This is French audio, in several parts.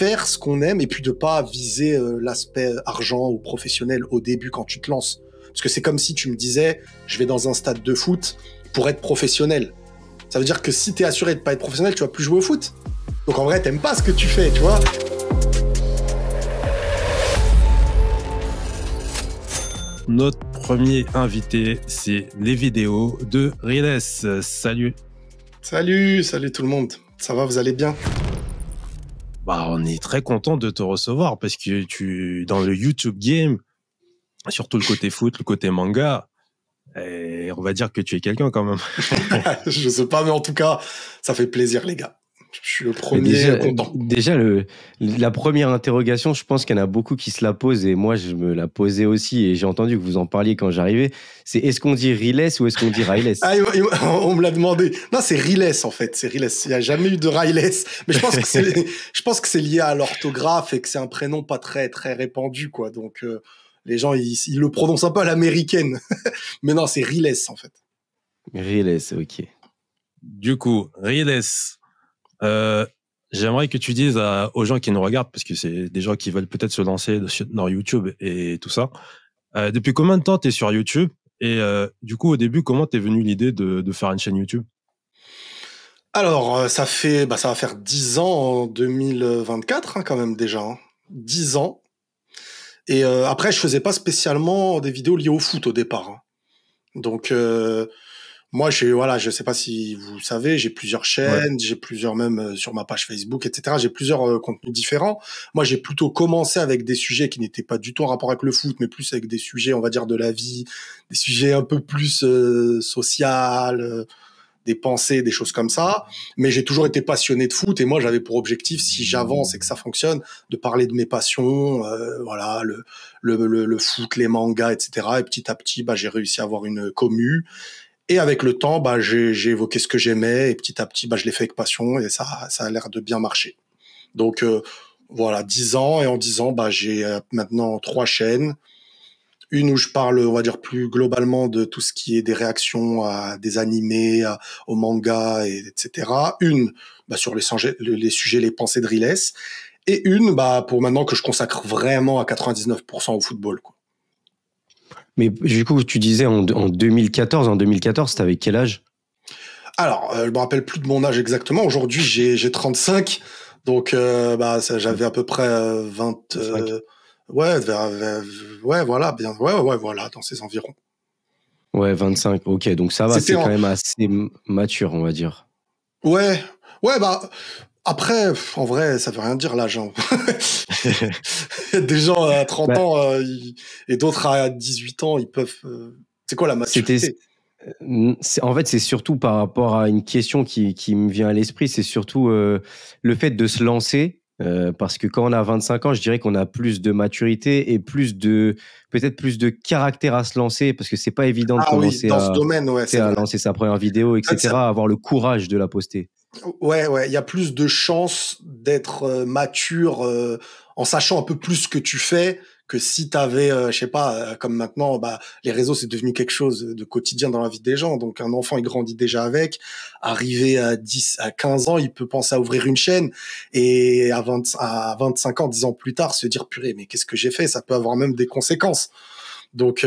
faire ce qu'on aime et puis de pas viser l'aspect argent ou professionnel au début quand tu te lances. Parce que c'est comme si tu me disais, je vais dans un stade de foot pour être professionnel. Ça veut dire que si t'es assuré de pas être professionnel, tu vas plus jouer au foot. Donc en vrai, t'aimes pas ce que tu fais, tu vois. Notre premier invité, c'est les vidéos de Riles. Salut. Salut tout le monde. Ça va, vous allez bien? Bah, on est très content de te recevoir parce que tu, dans le YouTube game, surtout le côté foot, le côté manga, et on va dire que tu es quelqu'un quand même. Je sais pas, mais en tout cas, ça fait plaisir, les gars. Je suis le premier content. Déjà, la première interrogation, je pense qu'il y en a beaucoup qui se la posent et moi, je me la posais aussi et j'ai entendu que vous en parliez quand j'arrivais. C'est est-ce qu'on dit Riles ou est-ce qu'on dit Riles? On me l'a demandé. Non, c'est Riles en fait. C'est Riles. Il n'y a jamais eu de Riles. Mais je pense que c'est lié à l'orthographe et que c'est un prénom pas très très répandu, quoi. Donc les gens ils le prononcent un peu à l'américaine. Mais non, c'est Riles en fait. Riles, ok. Du coup, Riles. J'aimerais que tu dises aux gens qui nous regardent, parce que c'est des gens qui veulent peut-être se lancer dans YouTube et tout ça. Depuis combien de temps tu es sur YouTube? Et du coup, au début, comment t'es venue l'idée de faire une chaîne YouTube? Alors, ça va faire 10 ans en 2024, hein, quand même déjà. 10 ans. Et après, je faisais pas spécialement des vidéos liées au foot au départ. Hein. Donc, moi, je sais pas si vous savez, j'ai plusieurs chaînes, j'ai plusieurs même sur ma page Facebook, etc. J'ai plusieurs contenus différents. Moi, j'ai plutôt commencé avec des sujets qui n'étaient pas du tout en rapport avec le foot, mais plus avec des sujets, on va dire, de la vie, des sujets un peu plus social, des pensées, des choses comme ça. Mais j'ai toujours été passionné de foot et moi, j'avais pour objectif, si j'avance et que ça fonctionne, de parler de mes passions, voilà, le foot, les mangas, etc. Et petit à petit, j'ai réussi à avoir une commu. Et avec le temps, j'ai évoqué ce que j'aimais et petit à petit, je l'ai fait avec passion et ça a l'air de bien marcher. Donc voilà, 10 ans et en 10 ans, j'ai maintenant 3 chaînes. Une où je parle, on va dire plus globalement de tout ce qui est des réactions à des animés, aux mangas, etc. Une sur les sujets, les pensées de Riles. Et une pour maintenant que je consacre vraiment à 99% au football, quoi. Mais du coup, tu disais en 2014. En 2014, t'avais quel âge? Alors, je me rappelle plus de mon âge exactement. Aujourd'hui, j'ai 35. Donc, j'avais à peu près 20... voilà, bien. Ouais, voilà, dans ces environs. Ouais, 25. Ok, donc ça va, c'est quand même assez mature, on va dire. Ouais, après, en vrai, ça veut rien dire l'âge. Hein. Il y a des gens à 30 ans et d'autres à 18 ans, ils peuvent... C'est quoi la maturité? En fait, c'est surtout par rapport à une question qui me vient à l'esprit, c'est surtout le fait de se lancer, parce que quand on a 25 ans, je dirais qu'on a plus de maturité et peut-être plus de caractère à se lancer, parce que c'est pas évident de commencer dans ce domaine, à lancer sa première vidéo, etc., avoir le courage de la poster. Ouais, il y a plus de chances d'être mature en sachant un peu plus ce que tu fais que si t'avais, je sais pas, comme maintenant, les réseaux c'est devenu quelque chose de quotidien dans la vie des gens. Donc un enfant il grandit déjà avec. Arrivé à 15 ans, il peut penser à ouvrir une chaîne et à 25 ans, 10 ans plus tard, se dire purée, mais qu'est-ce que j'ai fait? Ça peut avoir même des conséquences. Donc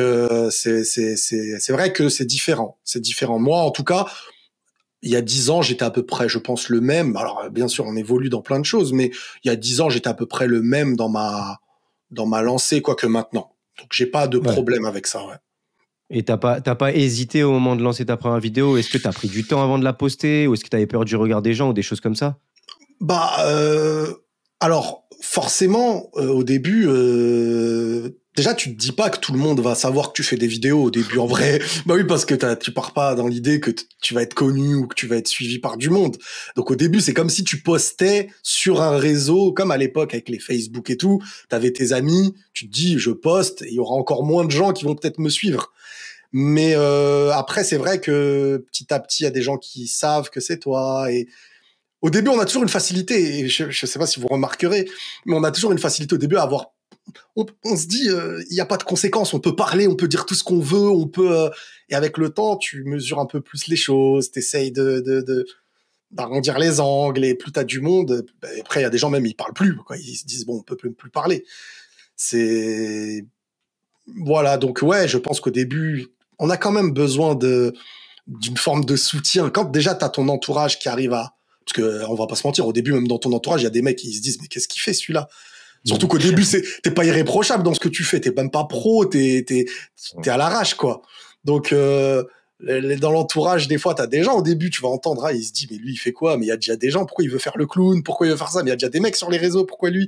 c'est vrai que c'est différent. C'est différent. Moi, en tout cas. Il y a 10 ans, j'étais à peu près, je pense, le même. Alors, bien sûr, on évolue dans plein de choses, mais il y a 10 ans, j'étais à peu près le même dans ma lancée, quoique maintenant. Donc, j'ai pas de problème avec ça, ouais. Et t'as pas hésité au moment de lancer ta première vidéo? Est-ce que t'as pris du temps avant de la poster? Ou est-ce que t'avais peur du regard des gens ou des choses comme ça? Alors, forcément, au début, déjà, tu te dis pas que tout le monde va savoir que tu fais des vidéos au début, en vrai. Oui, parce que tu pars pas dans l'idée que tu vas être connu ou que tu vas être suivi par du monde. Donc, au début, c'est comme si tu postais sur un réseau, comme à l'époque avec les Facebook et tout. T'avais tes amis, tu te dis, je poste, et il y aura encore moins de gens qui vont peut-être me suivre. Mais après, c'est vrai que petit à petit, il y a des gens qui savent que c'est toi et au début, on a toujours une facilité, et je sais pas si vous remarquerez, mais on a toujours une facilité au début à avoir... On se dit, il n'y a pas de conséquences, on peut parler, on peut dire tout ce qu'on veut, on peut... et avec le temps, tu mesures un peu plus les choses, t'essayes d'arrondir les angles, et plus t'as du monde, après, il y a des gens même, ils parlent plus, quoi. Ils se disent, bon, on peut plus parler. C'est, voilà. Donc, ouais, je pense qu'au début, on a quand même besoin d'une forme de soutien. Quand déjà t'as ton entourage qui arrive parce que, on va pas se mentir, au début, même dans ton entourage, il y a des mecs qui se disent, mais qu'est-ce qu'il fait, celui-là? Surtout qu'au début, t'es pas irréprochable dans ce que tu fais, t'es même pas pro, t'es à l'arrache, quoi. Donc, dans l'entourage, des fois, t'as des gens, au début, tu vas entendre, il se dit, mais lui, il fait quoi? Mais il y a déjà des gens, pourquoi il veut faire le clown? Pourquoi il veut faire ça? Mais il y a déjà des mecs sur les réseaux, pourquoi lui?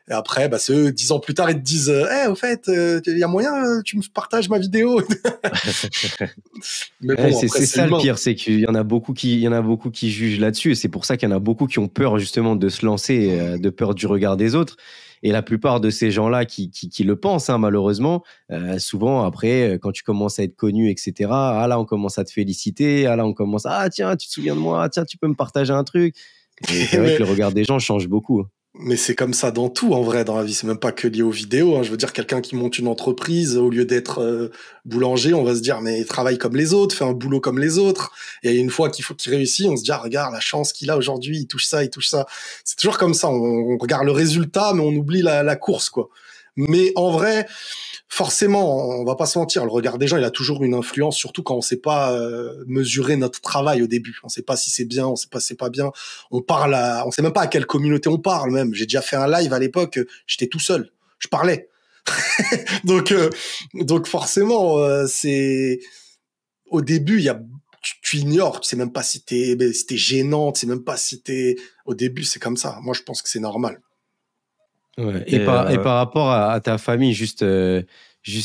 Et après, ceux, 10 ans plus tard, ils te disent, au fait, il y a moyen, tu me partages ma vidéo? Mais bon, c'est après, ça humain. le pire, c'est qu'il y en a beaucoup qui jugent là-dessus, et c'est pour ça qu'il y en a beaucoup qui ont peur justement de se lancer, de peur du regard des autres. Et la plupart de ces gens-là qui le pensent, hein, malheureusement, souvent après, quand tu commences à être connu, etc., ah là, on commence à te féliciter, ah là, on commence, ah tiens, tu te souviens de moi, tiens, tu peux me partager un truc. Et c'est vrai que le regard des gens change beaucoup. Mais c'est comme ça dans tout, en vrai, dans la vie. C'est même pas que lié aux vidéos, hein. Je veux dire, quelqu'un qui monte une entreprise, au lieu d'être boulanger, on va se dire, mais il travaille comme les autres, fait un boulot comme les autres. Et une fois qu'il réussit, on se dit, regarde la chance qu'il a aujourd'hui, il touche ça, il touche ça. C'est toujours comme ça. On regarde le résultat, mais on oublie la course, quoi. Mais en vrai, forcément, on va pas se mentir, le regard des gens, il a toujours une influence, surtout quand on sait pas mesurer notre travail au début. On sait pas si c'est bien, on sait pas si c'est pas bien. On sait même pas à quelle communauté on parle même. J'ai déjà fait un live à l'époque, j'étais tout seul, je parlais. donc forcément, c'est au début, tu ignores, tu sais même pas si t'es gênant, tu sais même pas si au début, c'est comme ça. Moi, je pense que c'est normal. Ouais. Et par rapport à ta famille, juste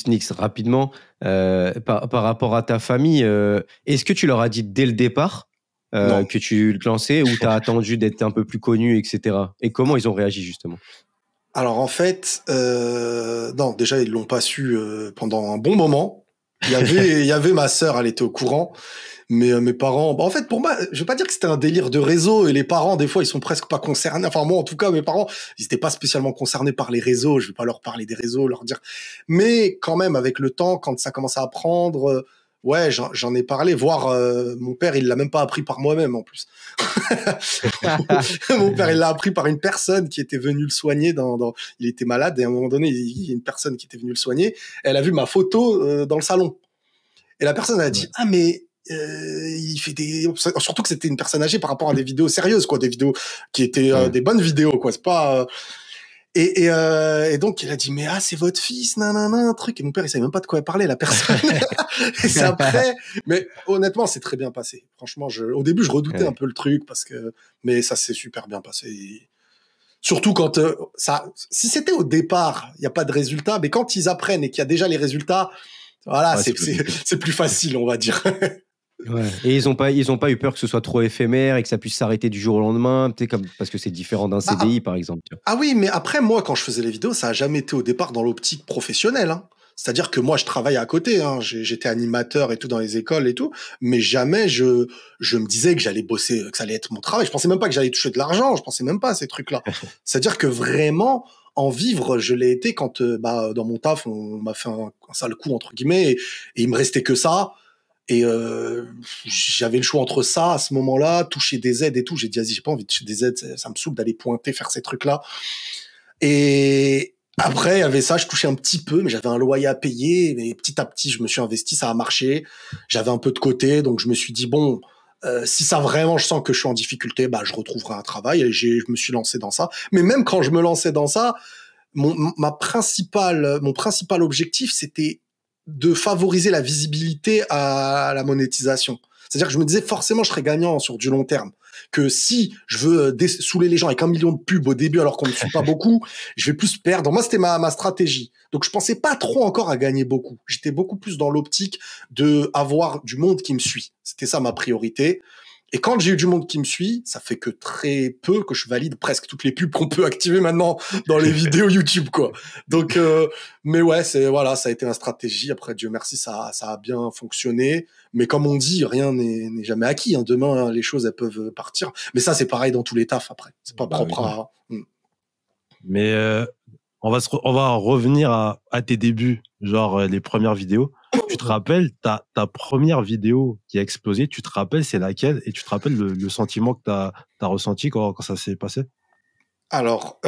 Nix, rapidement, par rapport à ta famille, est-ce que tu leur as dit dès le départ que tu te lançais, ou tu as attendu d'être un peu plus connu, etc. Et comment ils ont réagi, justement? Alors, en fait, non, déjà, ils l'ont pas su pendant un bon moment. Il y avait ma sœur, elle était au courant. Mais mes parents, en fait, pour moi, je vais pas dire que c'était un délire de réseau, et les parents, des fois, ils sont presque pas concernés. Enfin, moi, en tout cas, mes parents, ils étaient pas spécialement concernés par les réseaux. Je vais pas leur parler des réseaux, leur dire. Mais quand même, avec le temps, quand ça commence à apprendre, ouais, j'en ai parlé. Voire, mon père, il l'a même pas appris par moi-même, en plus. Mon père, il l'a appris par une personne qui était venue le soigner il était malade, et à un moment donné, il y a une personne qui était venue le soigner. Elle a vu ma photo dans le salon. Et la personne a dit, mais il fait surtout que c'était une personne âgée par rapport à des vidéos sérieuses, quoi, des vidéos qui étaient des bonnes vidéos, quoi. C'est pas et donc il a dit, mais c'est votre fils, nanana, un truc. Et mon père, il savait même pas de quoi parler, la personne. Et c'est après, mais honnêtement, c'est très bien passé. Franchement, au début, je redoutais un peu le truc mais ça s'est super bien passé. Surtout quand si c'était au départ, il y a pas de résultat, mais quand ils apprennent et qu'il y a déjà les résultats, voilà, c'est plus facile, on va dire. Ouais. Et ils ont pas eu peur que ce soit trop éphémère et que ça puisse s'arrêter du jour au lendemain, parce que c'est différent d'un CDI, par exemple. Ah oui, mais après, moi, quand je faisais les vidéos, ça a jamais été au départ dans l'optique professionnelle, hein. C'est-à-dire que moi, je travaille à côté, hein. J'étais animateur et tout dans les écoles et tout, mais jamais je me disais que j'allais bosser, que ça allait être mon travail. Je pensais même pas que j'allais toucher de l'argent. Je pensais même pas à ces trucs-là. C'est-à-dire que vraiment, en vivre, je l'ai été quand, dans mon taf, on m'a fait un sale coup, entre guillemets, et il me restait que ça. Et j'avais le choix entre ça, à ce moment-là, toucher des aides et tout. J'ai dit, vas-y, j'ai pas envie de toucher des aides, ça me saoule d'aller pointer, faire ces trucs-là. Et après, il y avait ça, je touchais un petit peu, mais j'avais un loyer à payer. Mais petit à petit, je me suis investi, ça a marché. J'avais un peu de côté, donc je me suis dit, bon, si ça vraiment, je sens que je suis en difficulté, je retrouverai un travail. Et je me suis lancé dans ça. Mais même quand je me lançais dans ça, mon principal objectif, c'était de favoriser la visibilité à la monétisation. C'est-à-dire que je me disais, forcément, je serais gagnant sur du long terme. Que si je veux saouler les gens avec 1 million de pubs au début, alors qu'on ne me suit pas beaucoup, je vais plus perdre. Moi, c'était ma stratégie. Donc, je pensais pas trop encore à gagner beaucoup. J'étais beaucoup plus dans l'optique de avoir du monde qui me suit. C'était ça ma priorité. Et quand j'ai eu du monde qui me suit, ça fait que très peu que je valide presque toutes les pubs qu'on peut activer maintenant dans les vidéos YouTube, quoi. Donc, mais ouais, ça a été ma stratégie. Après, Dieu merci, ça a bien fonctionné. Mais comme on dit, rien n'est jamais acquis, hein. Demain, les choses, elles peuvent partir. Mais ça, c'est pareil dans tous les tafs après. C'est pas propre à... Mais on va revenir à tes débuts, genre les premières vidéos. tu te rappelles ta première vidéo qui a explosé, tu te rappelles c'est laquelle et tu te rappelles le sentiment que t'as ressenti quand ça s'est passé? Alors,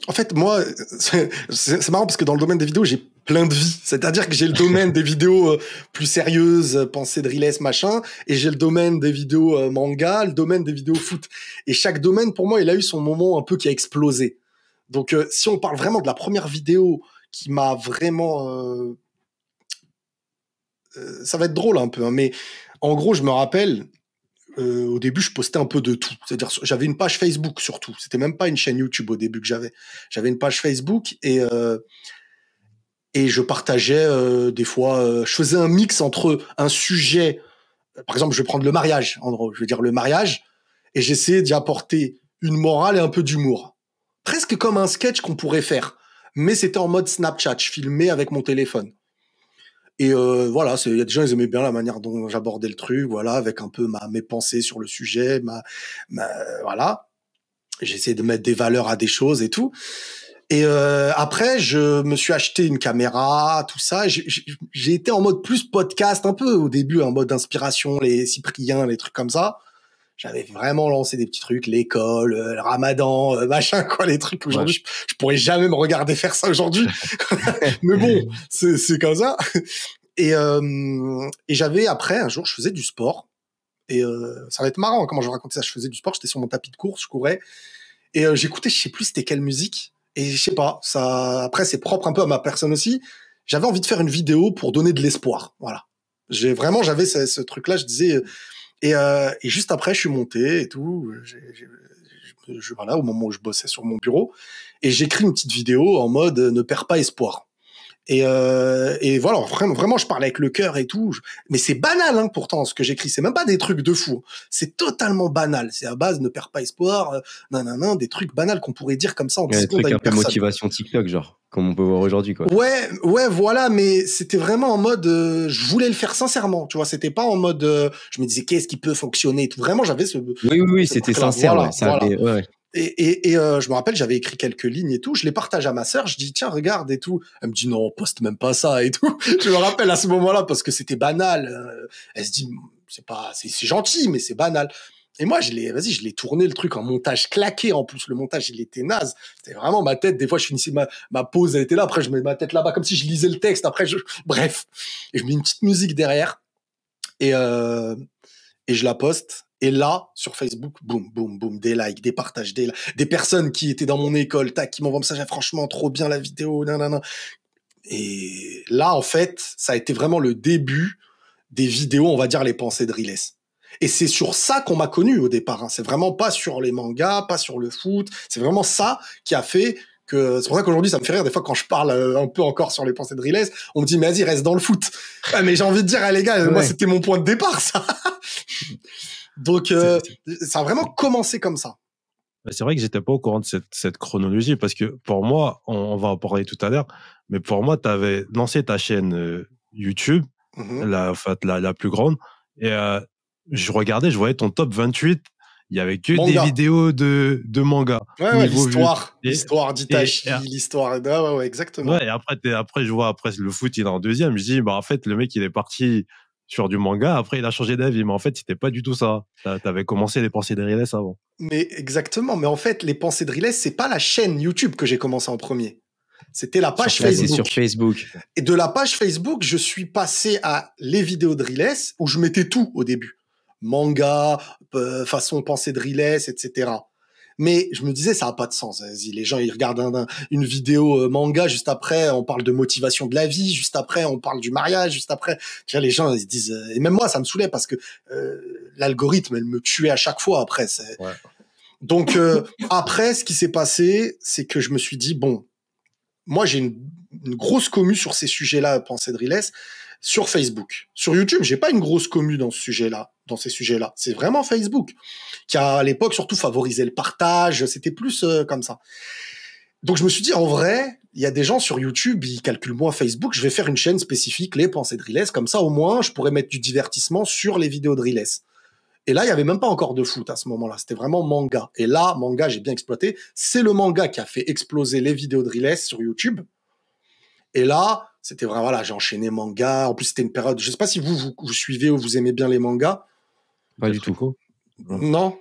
en fait, moi, c'est marrant parce que dans le domaine des vidéos, j'ai plein de vies. C'est-à-dire que j'ai le domaine des vidéos plus sérieuses, pensée drilless, machin, et j'ai le domaine des vidéos manga, le domaine des vidéos foot. Et chaque domaine, pour moi, il a eu son moment un peu qui a explosé. Donc, si on parle vraiment de la première vidéo qui m'a vraiment... ça va être drôle un peu, hein, mais en gros, je me rappelle... au début, je postais un peu de tout. C'est-à-dire, j'avais une page Facebook surtout. C'était même pas une chaîne YouTube au début que j'avais. J'avais une page Facebook et je partageais des fois. Je faisais un mix entre un sujet. Par exemple, je vais prendre le mariage. En gros, je vais dire le mariage et j'essayais d'y apporter une morale et un peu d'humour. Presque comme un sketch qu'on pourrait faire, mais c'était en mode Snapchat. Je filmais avec mon téléphone. Et voilà, il y a des gens, ils aimaient bien la manière dont j'abordais le truc, voilà, avec un peu mes pensées sur le sujet, voilà. J'essayais de mettre des valeurs à des choses et tout. Et après, je me suis acheté une caméra, tout ça. J'ai été en mode plus podcast un peu au début, en mode inspiration, les Cypriens, les trucs comme ça. J'avais vraiment lancé des petits trucs, l'école, le ramadan, machin, quoi, les trucs. Aujourd'hui, je pourrais jamais me regarder faire ça aujourd'hui. Mais bon, c'est comme ça. Et j'avais, après, un jour, je faisais du sport. Et ça va être marrant comment je racontais ça. Je faisais du sport, j'étais sur mon tapis de course, je courais. Et j'écoutais, je sais plus c'était quelle musique. Et je sais pas, ça, après, c'est propre un peu à ma personne aussi. J'avais envie de faire une vidéo pour donner de l'espoir. Voilà. J'avais ce truc-là, je disais, et juste après, je suis monté et tout. Voilà, au moment où je bossais sur mon bureau. Et j'écris une petite vidéo en mode ne perds pas espoir. Et voilà, vraiment, je parle avec le cœur et tout. Mais c'est banal, hein, pourtant, ce que j'écris. C'est même pas des trucs de fou. C'est totalement banal. C'est à base, ne perds pas espoir, des trucs banals qu'on pourrait dire comme ça en 10 secondes à une personne. Des trucs un peu motivation TikTok, genre, comme on peut voir aujourd'hui, quoi. Ouais, voilà, mais c'était vraiment en mode, je voulais le faire sincèrement, tu vois. C'était pas en mode, je me disais, qu'est-ce qui peut fonctionner et tout. Vraiment, j'avais ce... Oui, c'était sincère, voilà, ouais. Ça avait, ouais. Et je me rappelle, j'avais écrit quelques lignes et tout. Je les partage à ma sœur. Je dis, tiens, regarde et tout. Elle me dit, non, poste même pas ça et tout. Je me rappelle à ce moment-là parce que c'était banal. Elle se dit, c'est gentil, mais c'est banal. Et moi, je l'ai tourné le truc en montage claqué. En plus, le montage, il était naze. C'était vraiment ma tête. Des fois, je finissais ma pause, elle était là. Après, je mets ma tête là-bas comme si je lisais le texte. Après, bref. Et je mets une petite musique derrière. Et je la poste. Et là, sur Facebook, boum, boum, boum, des likes, des partages, des personnes qui étaient dans mon école, qui m'envoient un message, franchement, trop bien la vidéo, nanana. Et là, en fait, ça a été vraiment le début des vidéos, on va dire, les pensées drilless. Et c'est sur ça qu'on m'a connu au départ. Hein. C'est vraiment pas sur les mangas, pas sur le foot. C'est vraiment ça qui a fait que... C'est pour ça qu'aujourd'hui, ça me fait rire. Des fois, quand je parle un peu encore sur les pensées drilless, on me dit, mais vas-y, reste dans le foot. Ah, mais j'ai envie de dire, ah, les gars, moi, c'était mon point de départ, ça. Donc, ça a vraiment commencé comme ça. C'est vrai que j'étais pas au courant de cette chronologie parce que pour moi, on va en parler tout à l'heure, mais pour moi, tu avais lancé ta chaîne YouTube, la plus grande, et je regardais, je voyais ton top 28, il y avait que manga. Des vidéos de manga. Ouais, l'histoire d'Itachi, l'histoire, ouais, exactement. Ouais, et après, je vois, le foot, il est en deuxième, je dis, bah, en fait, le mec, il est parti sur du manga, après il a changé d'avis, mais en fait c'était pas du tout ça. T'avais commencé les pensées drilless avant. Mais exactement, mais en fait les pensées drilless, c'est pas la chaîne YouTube que j'ai commencé en premier. C'était la page Facebook. C'est sur Facebook. Et de la page Facebook, je suis passé à les vidéos drilless où je mettais tout au début. Manga, façon pensée drilless, etc. Mais je me disais, ça n'a pas de sens. Vas-y, les gens, ils regardent une vidéo manga, juste après, on parle de motivation de la vie, juste après, on parle du mariage, juste après, tu vois, les gens, ils se disent... et même moi, ça me saoulait parce que l'algorithme, elle me tuait à chaque fois après. Ouais. Donc, après, ce qui s'est passé, c'est que je me suis dit, bon, moi, j'ai une grosse commu sur ces sujets-là, pensée drilless, sur Facebook. Sur YouTube, j'ai pas une grosse commu dans ces sujets-là. C'est vraiment Facebook qui a, à l'époque, surtout favorisé le partage. C'était plus comme ça. Donc, je me suis dit, en vrai, il y a des gens sur YouTube, ils calculent moins Facebook. Je vais faire une chaîne spécifique, les pensées drilless. Comme ça, au moins, je pourrais mettre du divertissement sur les vidéos drilless. Et là, il y avait même pas encore de foot à ce moment-là. C'était vraiment manga. Et là, manga, j'ai bien exploité. C'est le manga qui a fait exploser les vidéos drilless sur YouTube. Et là, C'était vraiment, voilà, j'ai enchaîné manga. En plus, c'était une période, je sais pas si vous suivez ou vous aimez bien les mangas. Pas du tout. Non?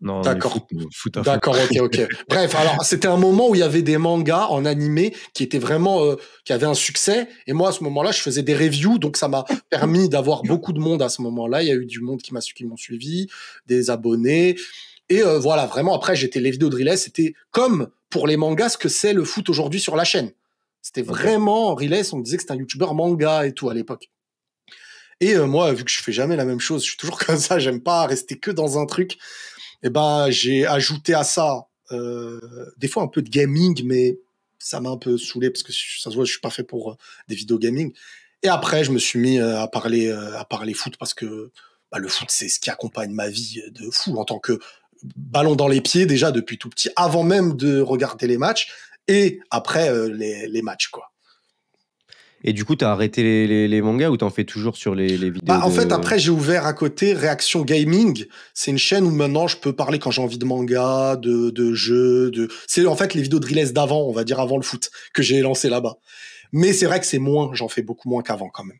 Non, D'accord. foot à fond. D'accord, ok. Bref, alors c'était un moment où il y avait des mangas en animé qui étaient vraiment, qui avaient un succès. Et moi, à ce moment-là, je faisais des reviews, donc ça m'a permis d'avoir beaucoup de monde à ce moment-là. Il y a eu du monde qui m'ont suivi, des abonnés. Et voilà, vraiment, après, les vidéos de Riles, c'était comme pour les mangas ce que c'est le foot aujourd'hui sur la chaîne. C'était vraiment, Riles, on me disait que c'était un youtubeur manga et tout à l'époque. Et moi, vu que je fais jamais la même chose, je suis toujours comme ça, j'aime pas rester que dans un truc. Et ben, j'ai ajouté à ça des fois un peu de gaming, mais ça m'a un peu saoulé parce que ça se voit, je suis pas fait pour des vidéos gaming. Et après, je me suis mis à parler foot parce que le foot, c'est ce qui accompagne ma vie de fou en tant que ballon dans les pieds déjà depuis tout petit, avant même de regarder les matchs et après les matchs, quoi. Et du coup, t'as arrêté les mangas ou t'en fais toujours sur les vidéos En fait, après, j'ai ouvert à côté Réaction Gaming. C'est une chaîne où maintenant je peux parler quand j'ai envie de manga, de jeux, c'est en fait les vidéos de Riles d'avant, on va dire avant le foot, que j'ai lancé là-bas. Mais c'est vrai que j'en fais beaucoup moins qu'avant quand même.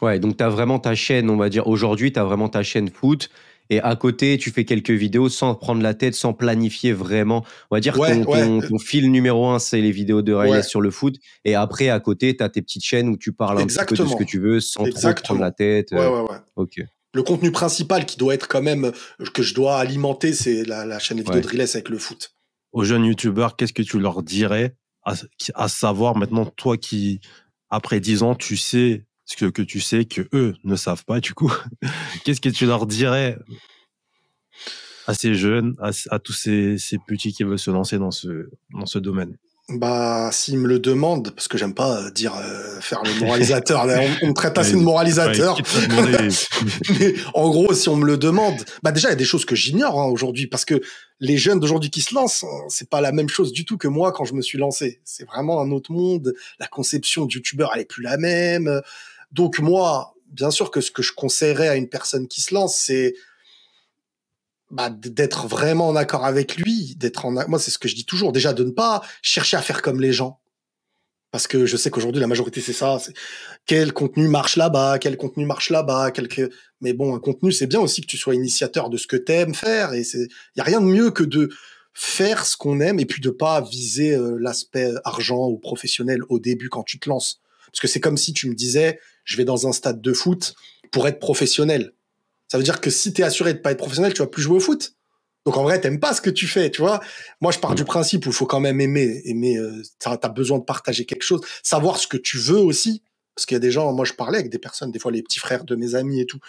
Ouais, donc t'as vraiment ta chaîne, on va dire, aujourd'hui, t'as vraiment ta chaîne foot. Et à côté, tu fais quelques vidéos sans prendre la tête, sans planifier vraiment. On va dire ton fil numéro 1, c'est les vidéos de Riles sur le foot. Et après, à côté, tu as tes petites chaînes où tu parles un petit peu de ce que tu veux sans trop prendre la tête. Ouais. Ok. Le contenu principal qui doit être quand même, que je dois alimenter, c'est la chaîne vidéo de Riles avec le foot. Aux jeunes youtubeurs, qu'est-ce que tu leur dirais à savoir maintenant, toi qui, après 10 ans, tu sais ce que tu sais que eux ne savent pas, du coup. Qu'est-ce que tu leur dirais à ces jeunes, à tous ces petits qui veulent se lancer dans ce domaine? S'ils me le demandent, parce que j'aime pas faire le moralisateur, on me traite assez de moralisateur. Mais en gros, si on me le demande, déjà, il y a des choses que j'ignore aujourd'hui, parce que les jeunes d'aujourd'hui qui se lancent, c'est pas la même chose du tout que moi quand je me suis lancé. C'est vraiment un autre monde. La conception de youtubeur, elle est plus la même. Donc moi, bien sûr que ce que je conseillerais à une personne qui se lance, c'est d'être vraiment en accord avec lui, moi c'est ce que je dis toujours, déjà de ne pas chercher à faire comme les gens, parce que je sais qu'aujourd'hui la majorité c'est ça, c'est quel contenu marche là-bas, mais bon, un contenu c'est bien aussi que tu sois initiateur de ce que t'aimes faire, et il y a rien de mieux que de faire ce qu'on aime et puis de pas viser l'aspect argent ou professionnel au début quand tu te lances, parce que c'est comme si tu me disais je vais dans un stade de foot pour être professionnel. Ça veut dire que si t'es assuré de pas être professionnel, tu vas plus jouer au foot. Donc en vrai, t'aimes pas ce que tu fais, tu vois. Moi, je pars du principe où il faut quand même aimer. T'as besoin de partager quelque chose, savoir ce que tu veux aussi. Parce qu'il y a des gens, moi, je parlais avec des personnes, des fois les petits frères de mes amis et tout.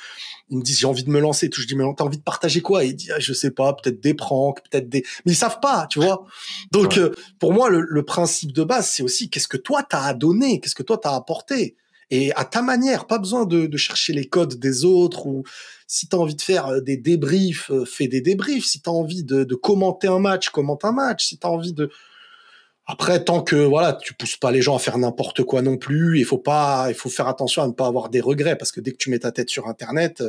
Ils me disent j'ai envie de me lancer et tout. Je dis mais t'as envie de partager quoi? Et ils disent je sais pas, peut-être des pranks, mais ils savent pas, tu vois. Donc pour moi, le principe de base, c'est aussi qu'est-ce que toi t'as à donner, qu'est-ce que toi t'as à apporter. Et à ta manière, pas besoin de chercher les codes des autres, ou si tu as envie de faire des débriefs, fais des débriefs. Si tu as envie de commenter un match, commente un match. Si tu as envie de... Après, tant que tu pousses pas les gens à faire n'importe quoi non plus, il faut faire attention à ne pas avoir des regrets, parce que dès que tu mets ta tête sur Internet,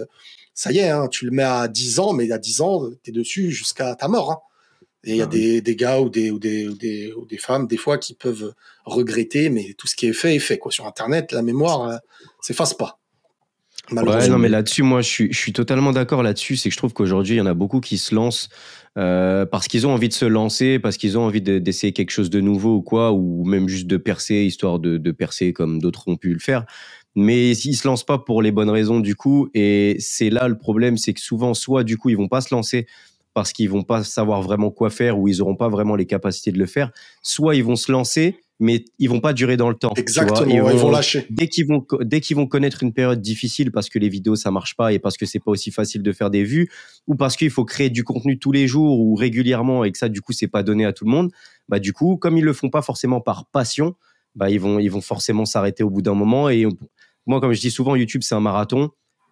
ça y est, tu le mets à 10 ans, mais à 10 ans, tu es dessus jusqu'à ta mort. Et il y a des gars ou des femmes, des fois, qui peuvent regretter, mais tout ce qui est fait, quoi. Sur Internet, la mémoire s'efface pas. Ouais, non, mais là-dessus, moi, je suis totalement d'accord là-dessus. C'est que je trouve qu'aujourd'hui, il y en a beaucoup qui se lancent parce qu'ils ont envie de se lancer, parce qu'ils ont envie d'essayer quelque chose de nouveau ou quoi, ou même juste de percer, histoire de percer comme d'autres ont pu le faire. Mais ils se lancent pas pour les bonnes raisons, du coup. Et c'est là le problème, c'est que souvent, soit, du coup, ils vont pas se lancer parce qu'ils vont pas savoir vraiment quoi faire, ou ils auront pas vraiment les capacités de le faire, soit ils vont se lancer, mais ils vont pas durer dans le temps. Exactement, ils vont lâcher. Dès qu'ils vont connaître une période difficile parce que les vidéos ça marche pas et parce que c'est pas aussi facile de faire des vues, ou parce qu'il faut créer du contenu tous les jours ou régulièrement et que ça du coup c'est pas donné à tout le monde, du coup comme ils le font pas forcément par passion, ils vont forcément s'arrêter au bout d'un moment. Et moi, comme je dis souvent, YouTube c'est un marathon.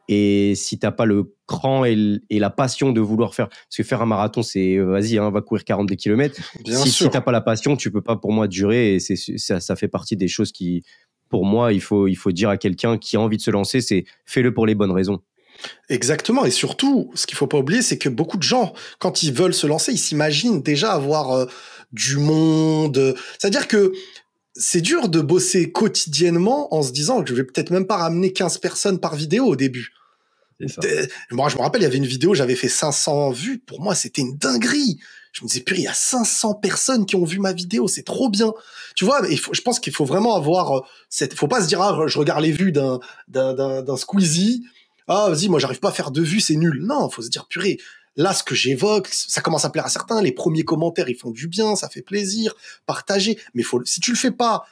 Et si t'as pas le cran et la passion de vouloir faire, parce que faire un marathon, c'est vas-y, va courir 42 km. Si t'as pas la passion, tu peux pas, pour moi, durer. Et ça fait partie des choses qui, pour moi, il faut dire à quelqu'un qui a envie de se lancer, c'est fais-le pour les bonnes raisons. Exactement. Et surtout, ce qu'il faut pas oublier, c'est que beaucoup de gens, quand ils veulent se lancer, ils s'imaginent déjà avoir du monde. C'est-à-dire que c'est dur de bosser quotidiennement en se disant que je vais peut-être même pas ramener 15 personnes par vidéo au début. Moi, je me rappelle, il y avait une vidéo, j'avais fait 500 vues. Pour moi, c'était une dinguerie. Je me disais, purée, il y a 500 personnes qui ont vu ma vidéo, c'est trop bien. Tu vois, je pense qu'il faut vraiment avoir faut pas se dire, ah, je regarde les vues d'un Squeezie. Ah, vas-y, moi, j'arrive pas à faire 2 vues, c'est nul. Non, faut se dire, purée, là, ce que j'évoque, ça commence à plaire à certains. Les premiers commentaires, ils font du bien, ça fait plaisir, partager. Mais si tu le fais pas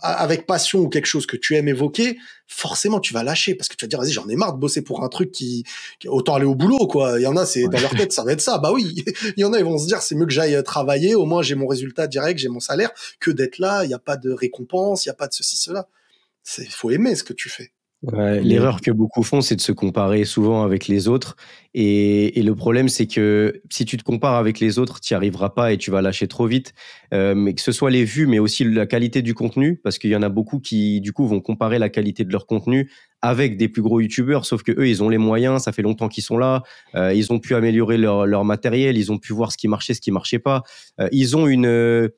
avec passion ou quelque chose que tu aimes évoquer, forcément tu vas lâcher parce que tu vas dire vas-y, j'en ai marre de bosser pour un truc qui autant aller au boulot quoi. Il y en a, c'est dans leur tête, ça va être ça. Bah oui, il y en a, ils vont se dire c'est mieux que j'aille travailler, au moins j'ai mon résultat direct, j'ai mon salaire, que d'être là, il y a pas de récompense, il y a pas de ceci cela. Faut aimer ce que tu fais. Ouais, l'erreur que beaucoup font, c'est de se comparer souvent avec les autres. Et le problème, c'est que si tu te compares avec les autres, tu n'y arriveras pas et tu vas lâcher trop vite. Mais que ce soit les vues, mais aussi la qualité du contenu, parce qu'il y en a beaucoup qui, du coup, vont comparer la qualité de leur contenu avec des plus gros youtubeurs, sauf que eux, ils ont les moyens, ça fait longtemps qu'ils sont là, ils ont pu améliorer leur matériel, ils ont pu voir ce qui marchait pas. Ils ont une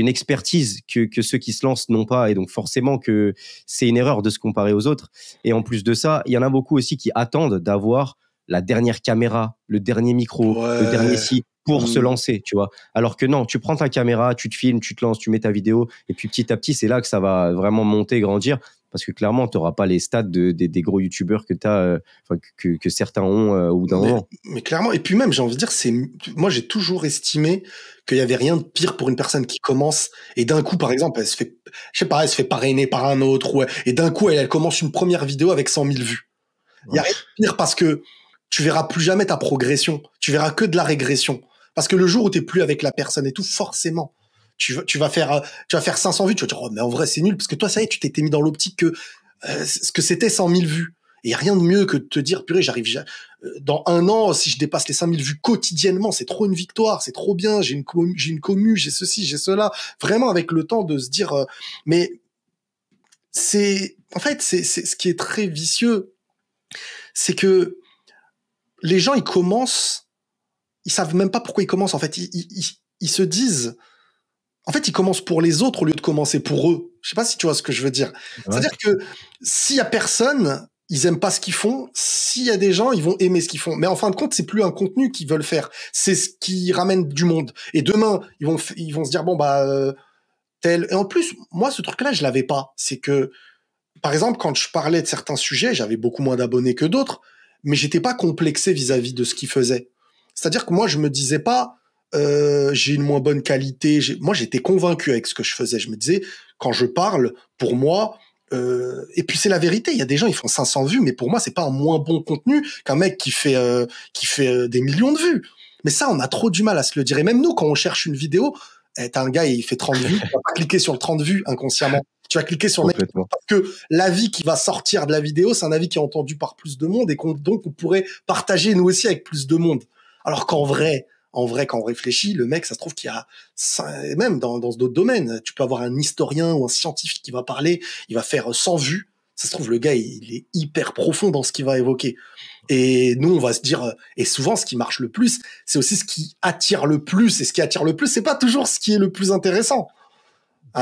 expertise que ceux qui se lancent n'ont pas. Et donc, forcément que c'est une erreur de se comparer aux autres. Et en plus de ça, il y en a beaucoup aussi qui attendent d'avoir la dernière caméra, le dernier micro, le dernier site pour se lancer, tu vois. Alors que non, tu prends ta caméra, tu te filmes, tu te lances, tu mets ta vidéo, et puis petit à petit, c'est là que ça va vraiment monter, grandir. Parce que clairement, tu n'auras pas les stats des gros youtubeurs que certains ont au bout d'un moment. Mais clairement, et puis même, j'ai envie de dire, moi j'ai toujours estimé qu'il y avait rien de pire pour une personne qui commence et d'un coup, par exemple, elle se fait parrainer par un autre, et d'un coup, elle commence une première vidéo avec 100 000 vues. Il y a rien de pire parce que tu verras plus jamais ta progression, tu verras que de la régression. Parce que le jour où t'es plus avec la personne et tout, forcément, tu vas faire 500 vues, tu vas dire, oh, mais en vrai, c'est nul, parce que toi, ça y est, tu t'étais mis dans l'optique que, ce que c'était 100 000 vues. Et il n'y a rien de mieux que de te dire, purée, dans 1 an, si je dépasse les 5 000 vues quotidiennement, c'est trop une victoire, c'est trop bien, j'ai une commu, j'ai ceci, j'ai cela. Vraiment, avec le temps de se dire, mais c'est ce qui est très vicieux, c'est que les gens, ils savent même pas pourquoi ils commencent. En fait, ils se disent, en fait, ils commencent pour les autres au lieu de commencer pour eux. Je sais pas si tu vois ce que je veux dire. Ouais. C'est-à-dire que s'il y a personne, ils aiment pas ce qu'ils font. S'il y a des gens, ils vont aimer ce qu'ils font. Mais en fin de compte, c'est plus un contenu qu'ils veulent faire. C'est ce qui ramène du monde. Et demain, ils vont se dire, bon, tel. Et en plus, moi, ce truc-là, je l'avais pas. C'est que, par exemple, quand je parlais de certains sujets, j'avais beaucoup moins d'abonnés que d'autres, mais j'étais pas complexé vis-à-vis de ce qu'ils faisaient. C'est-à-dire que moi, je me disais pas, j'ai une moins bonne qualité. Moi, j'étais convaincu avec ce que je faisais. Je me disais, quand je parle, pour moi, et puis c'est la vérité. Il y a des gens, ils font 500 vues, mais pour moi, c'est pas un moins bon contenu qu'un mec qui fait des millions de vues. Mais ça, on a trop du mal à se le dire. Et même nous, quand on cherche une vidéo, t'as un gars, il fait 30 vues, tu vas pas cliquer sur le 30 vues inconsciemment. Tu vas cliquer sur le mec parce que l'avis qui va sortir de la vidéo, c'est un avis qui est entendu par plus de monde et donc on pourrait partager nous aussi avec plus de monde. Alors qu'en vrai, quand on réfléchit, le mec, ça se trouve qu'il y a, même dans d'autres domaines, tu peux avoir un historien ou un scientifique qui va parler, il va faire 100 vues. Ça se trouve, le gars, il est hyper profond dans ce qu'il va évoquer. Et nous, on va se dire, et souvent, ce qui marche le plus, c'est aussi ce qui attire le plus. Et ce qui attire le plus, c'est pas toujours ce qui est le plus intéressant.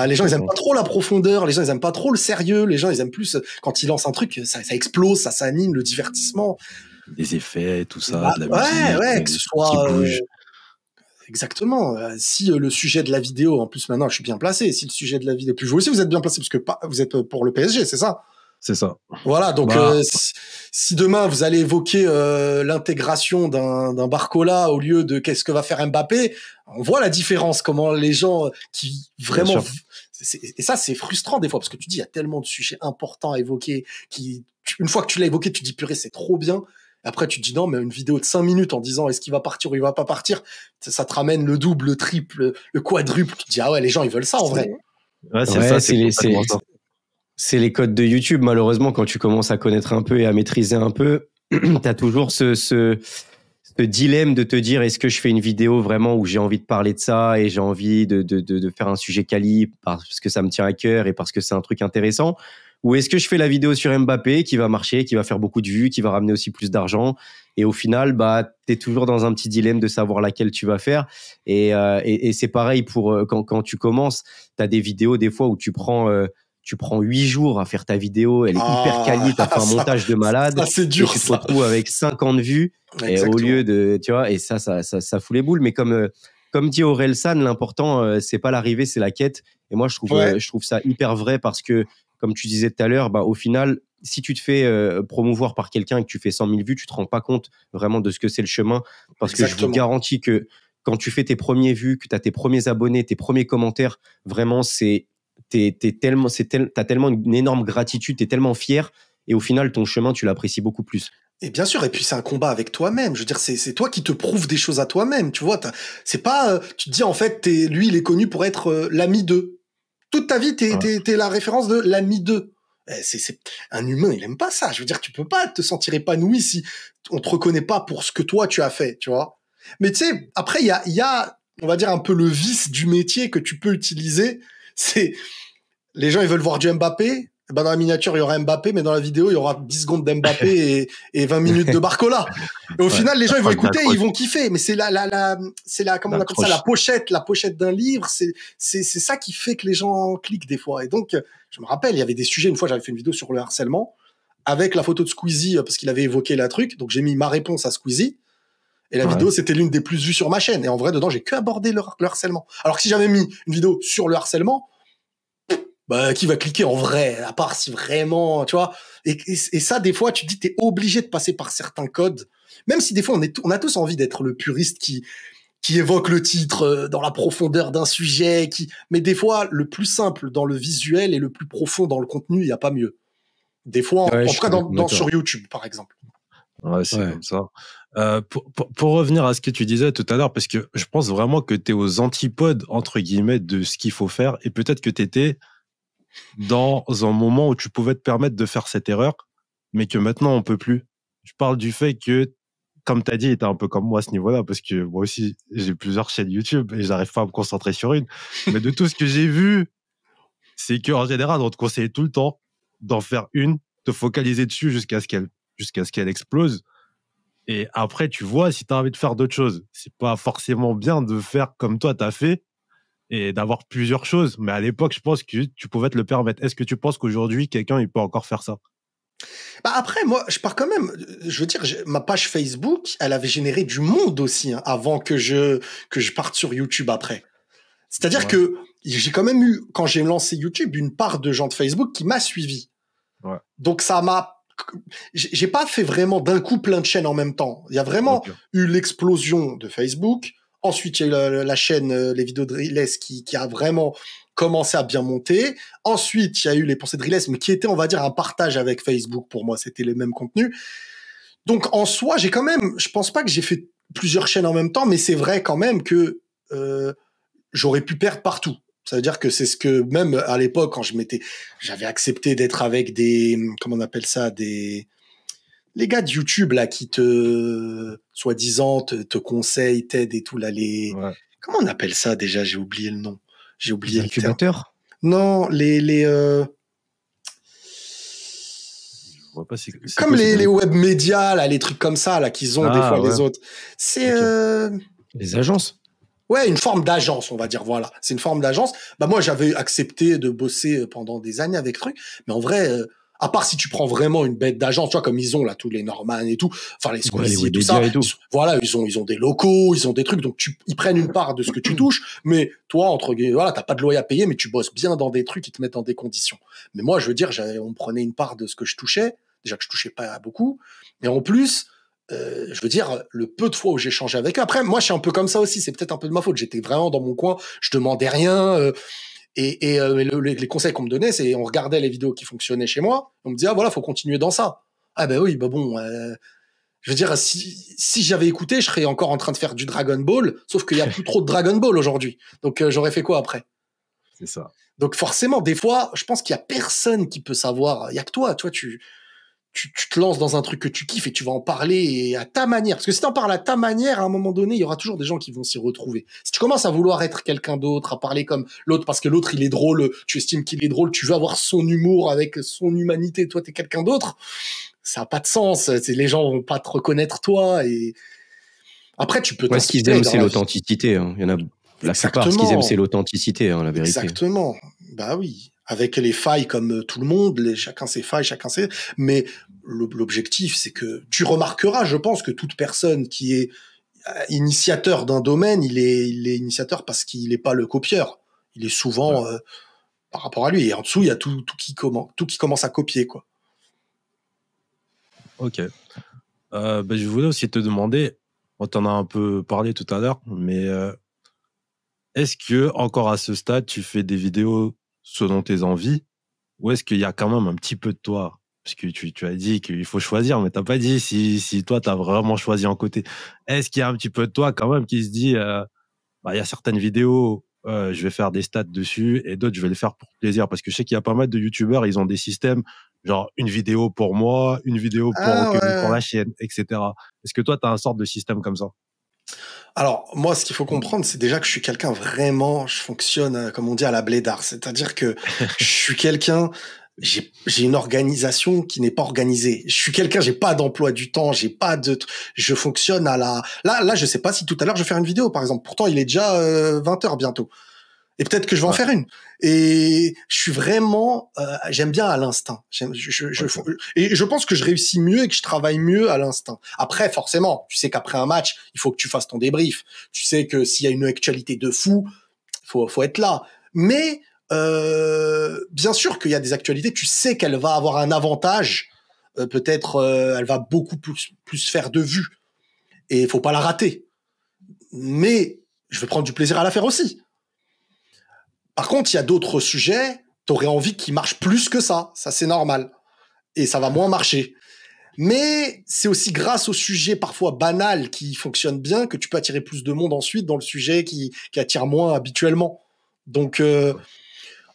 Les gens, ils aiment pas trop la profondeur, les gens, ils aiment pas trop le sérieux, les gens, ils aiment plus quand ils lancent un truc, ça explose, ça s'anime, le divertissement. Des effets, tout ça, de la musique. Ouais, que ce soit... exactement. Si le sujet de la vidéo, en plus maintenant, je suis bien placé, si le sujet de la vidéo... Puis vous aussi, vous êtes bien placé, parce que vous êtes pour le PSG, c'est ça? C'est ça. Voilà, donc si demain, vous allez évoquer l'intégration d'un Barcola au lieu de qu'est-ce que va faire Mbappé, on voit la différence, comment les gens qui vraiment... Et ça, c'est frustrant des fois, parce que tu dis, il y a tellement de sujets importants à évoquer, une fois que tu l'as évoqué, tu dis, purée, c'est trop bien. Et après, tu te dis, non, mais une vidéo de 5 minutes en disant, est-ce qu'il va partir ou il va pas partir, ça te ramène le double, le triple, le quadruple. Tu te dis, ah ouais, les gens, ils veulent ça, en vrai. Ouais, c'est les codes de YouTube. Malheureusement, quand tu commences à connaître un peu et à maîtriser un peu, t'as toujours ce dilemme de te dire, est-ce que je fais une vidéo vraiment où j'ai envie de parler de ça et j'ai envie de faire un sujet quali parce que ça me tient à cœur et parce que c'est un truc intéressant, ou est-ce que je fais la vidéo sur Mbappé qui va marcher, qui va faire beaucoup de vues, qui va ramener aussi plus d'argent Et au final, bah, t'es toujours dans un petit dilemme de savoir laquelle tu vas faire. Et c'est pareil pour quand tu commences, t'as des vidéos des fois où tu prends 8 jours à faire ta vidéo, elle est hyper quali, t'as fait un montage de malade, ça c'est et dur, tu te ça. retrouves avec 50 vues, et au Exactement. lieu de, tu vois, et ça fout les boules. Mais comme dit Orelsan, l'important, c'est pas l'arrivée, c'est la quête. Et moi, Ouais. je trouve ça hyper vrai parce que, comme tu disais tout à l'heure, bah, au final, si tu te fais promouvoir par quelqu'un et que tu fais 100 000 vues, tu te rends pas compte vraiment de ce que c'est le chemin. Parce que je vous Exactement. garantis que quand tu fais tes premiers vues, que tu as tes premiers abonnés, tes premiers commentaires, vraiment, t'as tellement une énorme gratitude, t'es tellement fier. Et au final, ton chemin, tu l'apprécies beaucoup plus. Et bien sûr, et puis c'est un combat avec toi-même. Je veux dire, c'est toi qui te prouves des choses à toi-même. Tu vois, c'est pas, tu te dis en fait, lui, il est connu pour être l'ami d'eux. Toute ta vie, t'es la référence de l'ami d'eux. C'est un humain, il aime pas ça. Je veux dire, tu peux pas te sentir épanoui si on te reconnaît pas pour ce que toi tu as fait, tu vois. Mais tu sais, après il y a, on va dire un peu le vice du métier que tu peux utiliser. C'est les gens, ils veulent voir du Mbappé. Ben dans la miniature, il y aura Mbappé, mais dans la vidéo, il y aura 10 secondes d'Mbappé et 20 minutes de Barcola. Et au final, les gens, ils vont écouter, ils vont kiffer. Mais c'est comment on appelle ça, la pochette d'un livre. C'est ça qui fait que les gens cliquent des fois. Et donc, je me rappelle, il y avait des sujets. Une fois, j'avais fait une vidéo sur le harcèlement avec la photo de Squeezie parce qu'il avait évoqué la truc. Donc, j'ai mis ma réponse à Squeezie. Et la vidéo, c'était l'une des plus vues sur ma chaîne. Et en vrai, dedans, j'ai que abordé le harcèlement. Alors que si j'avais mis une vidéo sur le harcèlement, bah, qui va cliquer en vrai, à part si vraiment, tu vois. Et ça, des fois, tu te dis, t'es obligé de passer par certains codes. Même si des fois, on a tous envie d'être le puriste qui évoque le titre dans la profondeur d'un sujet, mais des fois, le plus simple dans le visuel et le plus profond dans le contenu, il n'y a pas mieux. Des fois, en tout cas, sur YouTube, par exemple. Ouais, c'est comme ça. Pour revenir à ce que tu disais tout à l'heure, parce que je pense vraiment que tu es aux antipodes, entre guillemets, de ce qu'il faut faire. Et peut-être que tu étais dans un moment où tu pouvais te permettre de faire cette erreur, mais que maintenant on peut plus. Je parle du fait que, comme tu as dit, tu es un peu comme moi à ce niveau-là, parce que moi aussi, j'ai plusieurs chaînes YouTube et j'arrive pas à me concentrer sur une. Mais de tout ce que j'ai vu, c'est qu'en général, on te conseille tout le temps d'en faire une, te focaliser dessus jusqu'à ce qu'elle explose. Et après, tu vois si tu as envie de faire d'autres choses. C'est pas forcément bien de faire comme toi, tu as fait et d'avoir plusieurs choses. Mais à l'époque, je pense que tu pouvais te le permettre. Est-ce que tu penses qu'aujourd'hui, quelqu'un, il peut encore faire ça? Bah après, moi, je pars quand même. Je veux dire, ma page Facebook, elle avait généré du monde aussi avant que je parte sur YouTube après. C'est-à-dire que j'ai quand même eu, quand j'ai lancé YouTube, une part de gens de Facebook qui m'a suivi. Ouais. Donc ça m'a. J'ai pas fait vraiment d'un coup plein de chaînes en même temps. Il y a vraiment eu l'explosion de Facebook. Ensuite, il y a eu la chaîne Les Vidéos de Driles qui a vraiment commencé à bien monter. Ensuite, il y a eu les Pensées de Driles, mais qui était, on va dire, un partage avec Facebook. Pour moi, c'était les mêmes contenus. Donc, en soi, j'ai quand même, je pense pas que j'ai fait plusieurs chaînes en même temps, mais c'est vrai quand même que j'aurais pu perdre partout. Ça veut dire que c'est ce que, même à l'époque, quand j'avais accepté d'être avec des, comment on appelle ça, les gars de YouTube, là, qui soi-disant, te conseillent, t'aident et tout, là, comment on appelle ça déjà? J'ai oublié le nom. J'ai oublié les incubateurs? Non, Je vois pas comme les web médias, là, les trucs comme ça, là, qu'ils ont des fois les autres. C'est, les agences. Ouais, une forme d'agence, on va dire, voilà. C'est une forme d'agence. Bah, moi, j'avais accepté de bosser pendant des années avec trucs. Mais en vrai, à part si tu prends vraiment une bête d'agence, tu vois, comme ils ont, là, tous les Norman et tout. Enfin, les Squeezie et tout ça. Voilà, ils ont des locaux, ils ont des trucs. Donc, ils prennent une part de ce que tu touches. Mais toi, voilà, t'as pas de loyer à payer, mais tu bosses bien dans des trucs qui te mettent dans des conditions. Mais moi, je veux dire, on me prenait une part de ce que je touchais. Déjà que je touchais pas beaucoup. Mais en plus, je veux dire, le peu de fois où j'ai échangé avec eux. Après, moi, je suis un peu comme ça aussi. C'est peut-être un peu de ma faute. J'étais vraiment dans mon coin. Je demandais rien. Les conseils qu'on me donnait, c'est on regardait les vidéos qui fonctionnaient chez moi. On me disait, ah voilà, faut continuer dans ça. Ah ben oui, bah bon. Je veux dire, si j'avais écouté, je serais encore en train de faire du Dragon Ball. Sauf qu'il y a plus trop de Dragon Ball aujourd'hui. Donc j'aurais fait quoi après? C'est ça. Donc forcément, des fois, je pense qu'il y a personne qui peut savoir. Il y a que toi. Toi, tu te lances dans un truc que tu kiffes et tu vas en parler à ta manière. Parce que si tu en parles à ta manière, à un moment donné, il y aura toujours des gens qui vont s'y retrouver. Si tu commences à vouloir être quelqu'un d'autre, à parler comme l'autre, parce que l'autre, il est drôle, tu estimes qu'il est drôle, tu veux avoir son humour avec son humanité, toi, t'es quelqu'un d'autre, Ça a pas de sens. Les gens vont pas te reconnaître toi. Et après, tu peux Ce qu'ils aiment, c'est l'authenticité. Hein. Il y en a la plupart, ce qu'ils aiment, c'est l'authenticité, hein, la vérité. Exactement. Bah oui. Avec les failles comme tout le monde, chacun ses failles, chacun ses... Mais l'objectif, c'est que tu remarqueras, je pense, que toute personne qui est initiateur d'un domaine, il est initiateur parce qu'il n'est pas le copieur. Il est souvent par rapport à lui. Et en dessous, il y a tout qui commence à copier, quoi. Ok. Je voulais aussi te demander, on t'en a un peu parlé tout à l'heure, mais est-ce que encore à ce stade, tu fais des vidéos selon tes envies, ou est-ce qu'il y a quand même un petit peu de toi? Parce que tu as dit qu'il faut choisir, mais t'as pas dit si toi, t'as vraiment choisi un côté. Est-ce qu'il y a un petit peu de toi quand même qui se dit, il y a certaines vidéos, je vais faire des stats dessus, et d'autres, je vais les faire pour plaisir. Parce que je sais qu'il y a pas mal de youtubeurs, ils ont des systèmes, genre une vidéo pour moi, une vidéo pour la chaîne, etc. Est-ce que toi, t'as un sorte de système comme ça? Alors, moi, ce qu'il faut comprendre, c'est déjà que je suis quelqu'un vraiment, je fonctionne, comme on dit, à la blédard. C'est-à-dire que je suis quelqu'un, j'ai une organisation qui n'est pas organisée. Je suis quelqu'un, j'ai pas d'emploi du temps, je fonctionne à la... Là, je sais pas si tout à l'heure je vais faire une vidéo, par exemple. Pourtant, il est déjà 20h bientôt. Et peut-être que je vais en faire une. Et je suis vraiment, j'aime bien à l'instinct. Et je pense que je réussis mieux et que je travaille mieux à l'instinct. Après, forcément, tu sais qu'après un match, il faut que tu fasses ton débrief. Tu sais que s'il y a une actualité de fou, faut être là. Mais bien sûr qu'il y a des actualités, tu sais qu'elle va avoir un avantage. Peut-être, elle va beaucoup plus faire de vues. Et il faut pas la rater. Mais je vais prendre du plaisir à la faire aussi. Par contre, il y a d'autres sujets, t'aurais envie qu'ils marchent plus que ça. Ça, c'est normal. Et ça va moins marcher. Mais c'est aussi grâce au sujet parfois banal qui fonctionne bien que tu peux attirer plus de monde ensuite dans le sujet qui attire moins habituellement. Donc,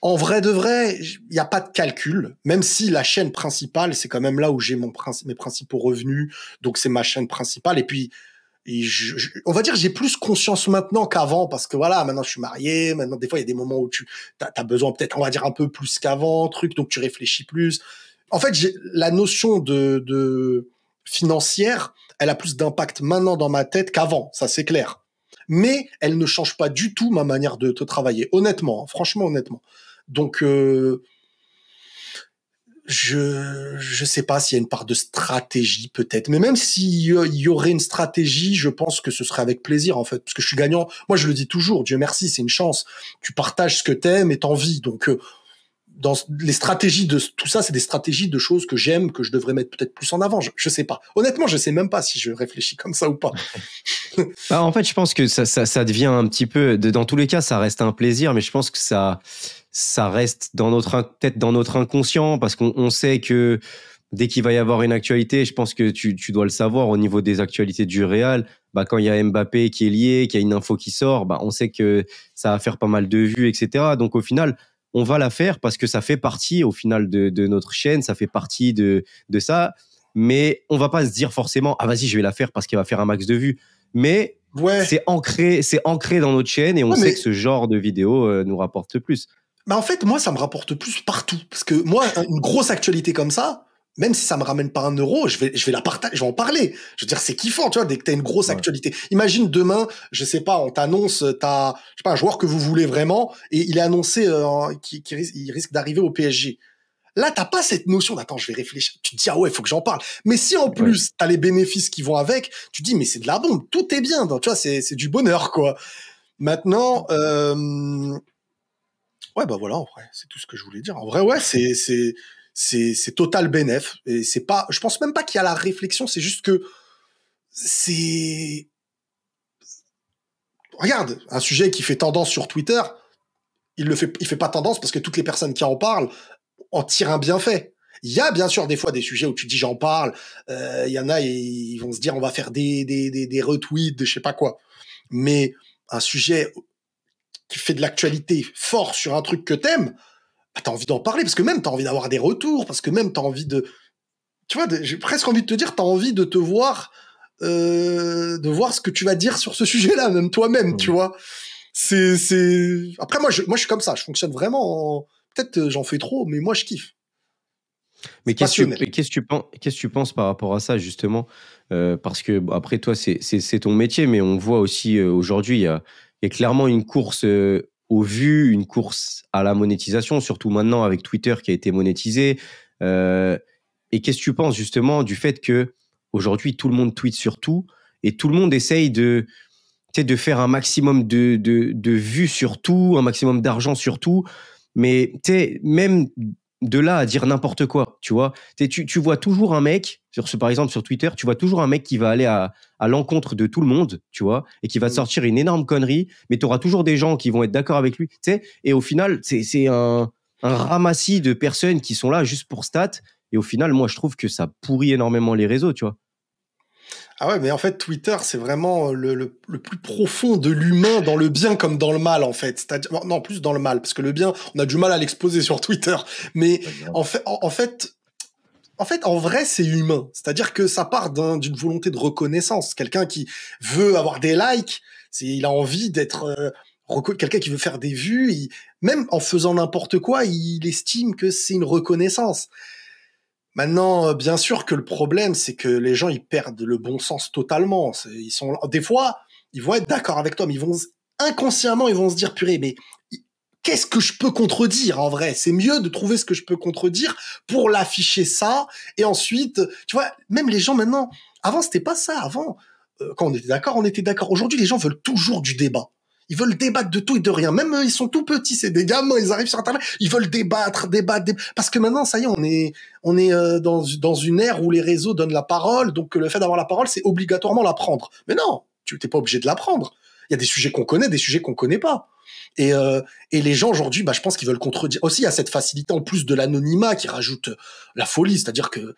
en vrai de vrai, il n'y a pas de calcul. Même si la chaîne principale, c'est quand même là où j'ai mes principaux revenus. Donc, c'est ma chaîne principale. Et puis, on va dire j'ai plus conscience maintenant qu'avant parce que voilà, maintenant je suis marié, maintenant des fois il y a des moments où tu as besoin peut-être, on va dire un peu plus qu'avant, donc tu réfléchis plus. En fait, la notion de financière, elle a plus d'impact maintenant dans ma tête qu'avant, ça c'est clair. Mais elle ne change pas du tout ma manière de travailler, honnêtement, franchement honnêtement. Donc je sais pas s'il y a une part de stratégie peut-être, mais même s'il y aurait une stratégie, je pense que ce serait avec plaisir en fait, parce que je suis gagnant. Moi, je le dis toujours, Dieu merci, c'est une chance. Tu partages ce que t'aimes et t'envies. Donc, dans les stratégies de tout ça, c'est des stratégies de choses que j'aime, que je devrais mettre peut-être plus en avant. Je sais pas. Honnêtement, je sais même pas si je réfléchis comme ça ou pas. En fait, je pense que ça devient un petit peu. Dans tous les cas, ça reste un plaisir, mais je pense que ça reste peut-être dans notre inconscient, parce qu'on sait que dès qu'il va y avoir une actualité, je pense que tu dois le savoir au niveau des actualités du Real, quand il y a Mbappé qui est lié, qu'il y a une info qui sort, on sait que ça va faire pas mal de vues, etc. Donc au final, on va la faire parce que ça fait partie au final de notre chaîne, ça fait partie de ça, mais on va pas se dire forcément vas-y, je vais la faire parce qu'elle va faire un max de vues. Mais c'est ancré dans notre chaîne et on sait que ce genre de vidéo nous rapporte plus. En fait, moi, ça me rapporte plus partout. Parce que moi, une grosse actualité comme ça, même si ça me ramène pas €1, je vais la partager, je vais en parler. Je veux dire, c'est kiffant, tu vois, dès que t'as une grosse actualité. Imagine demain, je sais pas, on t'annonce, t'as, je sais pas, un joueur que vous voulez vraiment, et il est annoncé, il risque d'arriver au PSG. Là, t'as pas cette notion d'attends, je vais réfléchir. Tu te dis, ouais, faut que j'en parle. Mais si en plus, t'as les bénéfices qui vont avec, tu te dis, mais c'est de la bombe, tout est bien. Donc, tu vois, c'est du bonheur, quoi. Maintenant, ouais, voilà, en vrai, c'est tout ce que je voulais dire. En vrai, ouais, c'est total bénéf. Et c'est pas, je pense même pas qu'il y a la réflexion, c'est juste que regarde, un sujet qui fait tendance sur Twitter, il fait pas tendance parce que toutes les personnes qui en parlent en tirent un bienfait. Il y a bien sûr des fois des sujets où tu dis j'en parle, il y en a, ils vont se dire on va faire des retweets, de je sais pas quoi. Mais un sujet qui fait de l'actualité fort sur un truc que t'aimes, t'as envie d'en parler parce que même t'as envie d'avoir des retours, parce que même t'as envie de, tu vois, j'ai presque envie de te dire, t'as envie de te voir, de voir ce que tu vas dire sur ce sujet-là, même toi-même, tu vois. Après moi je suis comme ça, je fonctionne vraiment. Peut-être j'en fais trop, mais moi je kiffe. Mais C'est passionnel. qu'est-ce que tu penses par rapport à ça, justement? Parce que, bon, après, toi, c'est ton métier, mais on voit aussi aujourd'hui, il y a clairement une course aux vues, une course à la monétisation, surtout maintenant avec Twitter qui a été monétisé. Euh, et qu'est-ce que tu penses, justement, du fait que aujourd'hui tout le monde tweet sur tout et tout le monde essaye de, tu sais, de faire un maximum de vues sur tout, un maximum d'argent sur tout, mais tu sais, même de là à dire n'importe quoi, tu vois. Tu vois toujours un mec, par exemple sur Twitter, tu vois toujours un mec qui va aller à l'encontre de tout le monde, tu vois, et qui va te Mm. sortir une énorme connerie, mais tu auras toujours des gens qui vont être d'accord avec lui, tu sais, et au final, c'est un ramassis de personnes qui sont là juste pour stats, et au final, moi, je trouve que ça pourrit énormément les réseaux, tu vois. Ah ouais, mais en fait, Twitter, c'est vraiment le plus profond de l'humain dans le bien comme dans le mal, en fait. C'est-à-dire, non, plus dans le mal, parce que le bien, on a du mal à l'exposer sur Twitter. Mais en vrai, c'est humain. C'est-à-dire que ça part d'une volonté de reconnaissance. Quelqu'un qui veut avoir des likes, il a envie d'être quelqu'un qui veut faire des vues. Même en faisant n'importe quoi, il estime que c'est une reconnaissance. Maintenant, bien sûr que le problème, c'est que les gens, ils perdent le bon sens totalement. Des fois, ils vont être d'accord avec toi, mais inconsciemment, ils vont se dire, purée, mais qu'est-ce que je peux contredire en vrai? C'est mieux de trouver ce que je peux contredire pour l'afficher ça. Et ensuite, tu vois, même les gens maintenant, avant, c'était pas ça. Avant, quand on était d'accord, on était d'accord. Aujourd'hui, les gens veulent toujours du débat. Ils veulent débattre de tout et de rien. Même ils sont tout petits, c'est des gamins, ils arrivent sur Internet, ils veulent débattre. Parce que maintenant, ça y est, on est dans une ère où les réseaux donnent la parole, donc le fait d'avoir la parole, c'est obligatoirement la prendre. Mais non, tu n'es pas obligé de la prendre. Il y a des sujets qu'on connaît, des sujets qu'on connaît pas. Et les gens aujourd'hui, je pense qu'ils veulent contredire. Aussi, il y a cette facilité en plus de l'anonymat qui rajoute la folie, c'est-à-dire que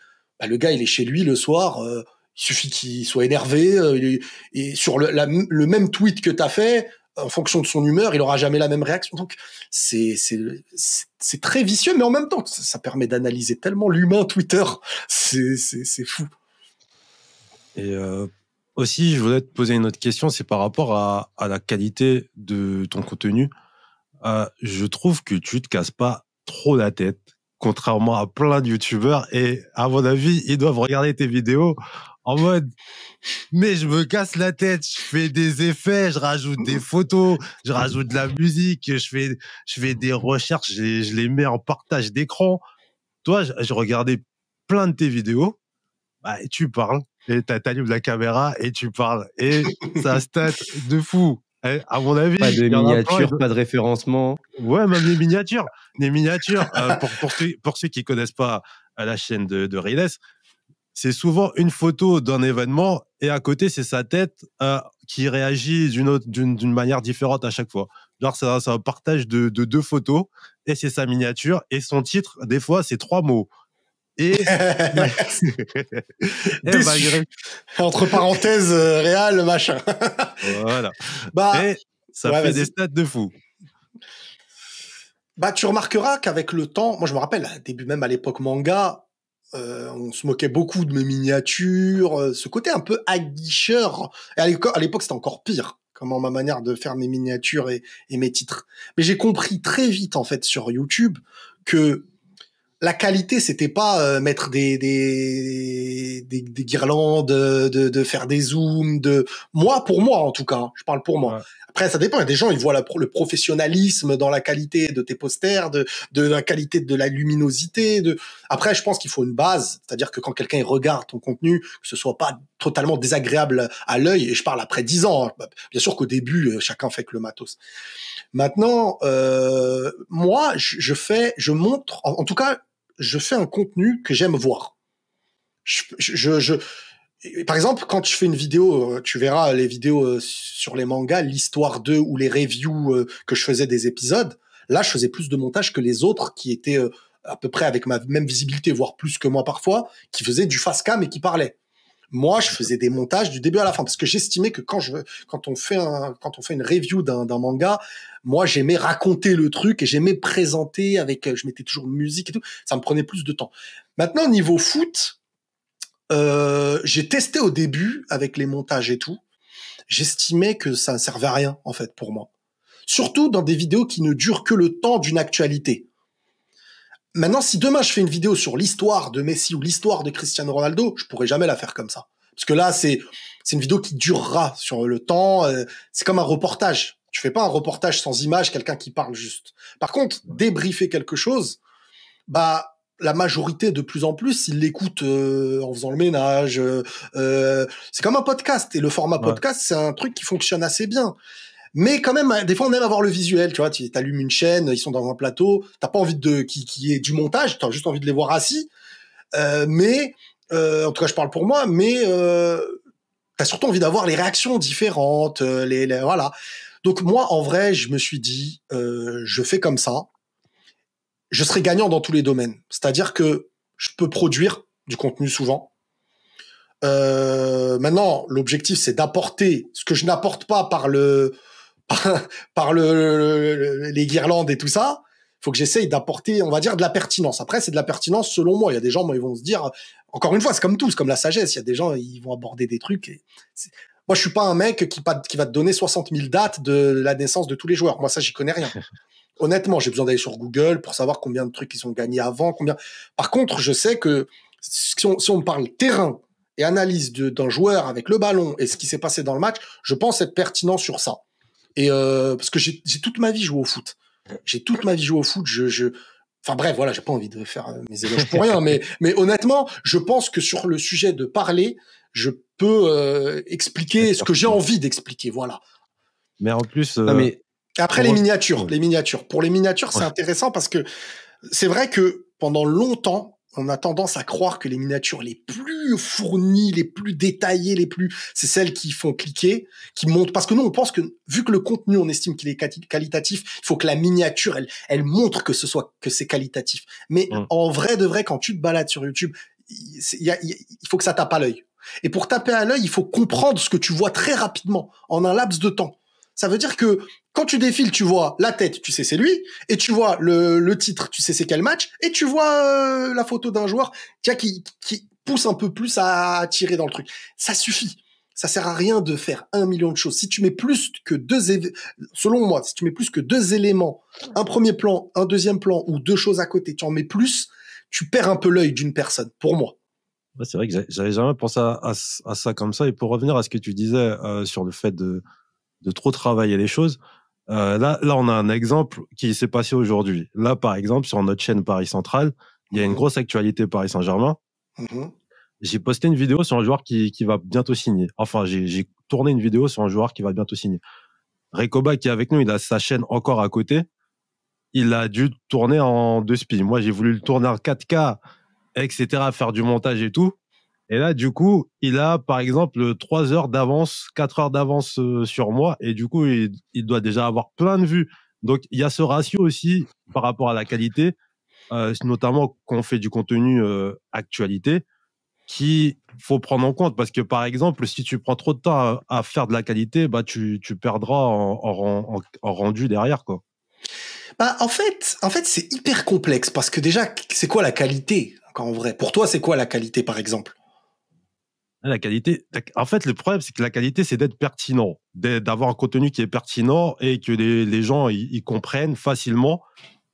le gars, il est chez lui le soir. Il suffit qu'il soit énervé et sur le même tweet que t'as fait, en fonction de son humeur, il aura jamais la même réaction. Donc c'est très vicieux, mais en même temps, ça permet d'analyser tellement l'humain Twitter. C'est fou. Et aussi, je voulais te poser une autre question, c'est par rapport à la qualité de ton contenu. Je trouve que tu te casses pas trop la tête, contrairement à plein de youtubeurs. Et à mon avis, ils doivent regarder tes vidéos en mode, mais je me casse la tête, je fais des effets, je rajoute des photos, je rajoute de la musique, je fais des recherches, je les mets en partage d'écran. Toi, je regardais plein de tes vidéos, et tu parles, et t'allumes la caméra et tu parles. Et ça stat de fou. Et à mon avis, Pas de il y en a plein, miniature, pas de référencement. ouais, même les miniatures. Les miniatures, pour ceux qui connaissent pas la chaîne de Riles, c'est souvent une photo d'un événement et à côté, c'est sa tête qui réagit d'une manière différente à chaque fois. Genre, c'est un partage de deux photos et c'est sa miniature et son titre, des fois, c'est 3 mots. Et, Déçu. Entre parenthèses, réel, machin. Voilà. Bah, et ça fait des stats de fou. Tu remarqueras qu'avec le temps, moi je me rappelle, début même à l'époque manga, on se moquait beaucoup de mes miniatures, ce côté un peu aguicheur. Et à l'époque, c'était encore pire, comment ma manière de faire mes miniatures et mes titres. Mais j'ai compris très vite, en fait, sur YouTube, que la qualité, c'était pas mettre des guirlandes, de faire des zooms, pour moi en tout cas, hein, je parle pour moi. Ouais. Après, ça dépend. Il y a des gens, ils voient le professionnalisme dans la qualité de tes posters, de la qualité de la luminosité. Après, je pense qu'il faut une base, c'est-à-dire que quand quelqu'un regarde ton contenu, que ce soit pas totalement désagréable à l'œil. Et je parle après 10 ans. Hein. Bien sûr qu'au début, chacun fait que le matos. Maintenant, moi, je montre, en tout cas, je fais un contenu que j'aime voir. Par exemple, quand je fais une vidéo, tu verras les vidéos sur les mangas, l'histoire 2 ou les reviews que je faisais des épisodes. Là, je faisais plus de montage que les autres qui étaient à peu près avec ma même visibilité, voire plus que moi parfois, qui faisaient du face cam et qui parlaient. Moi, je faisais des montages du début à la fin parce que j'estimais que quand on fait une review d'un manga, moi, j'aimais raconter le truc et j'aimais présenter je mettais toujours musique et tout. Ça me prenait plus de temps. Maintenant, niveau foot, j'ai testé au début avec les montages et tout. J'estimais que ça ne servait à rien, en fait, pour moi. Surtout dans des vidéos qui ne durent que le temps d'une actualité. Maintenant, si demain je fais une vidéo sur l'histoire de Messi ou l'histoire de Cristiano Ronaldo, je pourrais jamais la faire comme ça. Parce que là, c'est une vidéo qui durera sur le temps. C'est comme un reportage. Tu fais pas un reportage sans image, quelqu'un qui parle juste. Par contre, débriefer quelque chose, bah, la majorité, de plus en plus, ils l'écoutent en faisant le ménage. C'est comme un podcast. Et le format podcast, c'est un truc qui fonctionne assez bien. Mais quand même, des fois, on aime avoir le visuel, tu vois. Tu allumes une chaîne, ils sont dans un plateau. T'as pas envie qu'il y ait du montage. T'as juste envie de les voir assis. En tout cas, je parle pour moi. Mais t'as surtout envie d'avoir les réactions différentes. Voilà. Donc moi, en vrai, je me suis dit, je fais comme ça. Je serai gagnant dans tous les domaines. C'est-à-dire que je peux produire du contenu souvent. Maintenant, l'objectif, c'est d'apporter ce que je n'apporte pas par les guirlandes et tout ça. Il faut que j'essaye d'apporter, on va dire, de la pertinence. Après, c'est de la pertinence selon moi. Il y a des gens, moi, ils vont se dire, encore une fois, c'est comme tout, c'est comme la sagesse. Il y a des gens, ils vont aborder des trucs. Moi, je suis pas un mec qui va te donner 60 000 dates de la naissance de tous les joueurs. Moi, ça, j'y connais rien. Honnêtement, j'ai besoin d'aller sur Google pour savoir combien de trucs ils ont gagnés avant, combien. Par contre, je sais que si on parle terrain et analyse d'un joueur avec le ballon et ce qui s'est passé dans le match, je pense être pertinent sur ça. Et parce que j'ai toute ma vie joué au foot. J'ai toute ma vie joué au foot. Enfin bref, voilà, j'ai pas envie de faire mes éloges pour rien, mais honnêtement, je pense que sur le sujet de parler, je peux expliquer ce que j'ai envie d'expliquer. Voilà. Mais en plus. Après, les miniatures. Pour les miniatures, c'est intéressant parce que c'est vrai que pendant longtemps, on a tendance à croire que les miniatures les plus fournies, les plus détaillées, c'est celles qui font cliquer, qui montrent. Parce que nous, on pense que, vu que le contenu, on estime qu'il est qualitatif, il faut que la miniature, elle montre que c'est qualitatif. Mais en vrai de vrai, quand tu te balades sur YouTube, il faut que ça tape à l'œil. Et pour taper à l'œil, il faut comprendre ce que tu vois très rapidement, en un laps de temps. Ça veut dire que quand tu défiles, tu vois la tête, tu sais c'est lui, et tu vois le titre, tu sais c'est quel match, et tu vois la photo d'un joueur qui pousse un peu plus à tirer dans le truc. Ça suffit. Ça sert à rien de faire 1 million de choses. Si tu mets plus que selon moi, si tu mets plus que 2 éléments, un premier plan, un deuxième plan, ou 2 choses à côté, tu en mets plus, tu perds un peu l'œil d'une personne, pour moi. Ouais, c'est vrai que j'avais jamais pensé à ça comme ça. Et pour revenir à ce que tu disais sur le fait de trop travailler les choses, là, on a un exemple qui s'est passé aujourd'hui. Là, par exemple, sur notre chaîne Paris Central, il y a une grosse actualité Paris Saint-Germain. J'ai posté une vidéo sur un joueur qui va bientôt signer. Enfin, j'ai tourné une vidéo sur un joueur qui va bientôt signer. Rekoba, qui est avec nous, il a sa chaîne encore à côté. Il a dû tourner en 2 spi. Moi, j'ai voulu le tourner en 4K, etc., faire du montage et tout. Et là, du coup, il a, par exemple, 3 heures d'avance, 4 heures d'avance sur moi. Et du coup, il doit déjà avoir plein de vues. Donc, il y a ce ratio aussi par rapport à la qualité, notamment quand on fait du contenu actualité, qu'il faut prendre en compte. Parce que, par exemple, si tu prends trop de temps à faire de la qualité, bah, tu perdras en rendu derrière, quoi. Bah, en fait, c'est hyper complexe parce que déjà, c'est quoi la qualité, en vrai? Pour toi, c'est quoi la qualité, par exemple? La qualité, en fait, le problème, c'est que la qualité, c'est d'être pertinent, d'avoir un contenu qui est pertinent et que les gens ils comprennent facilement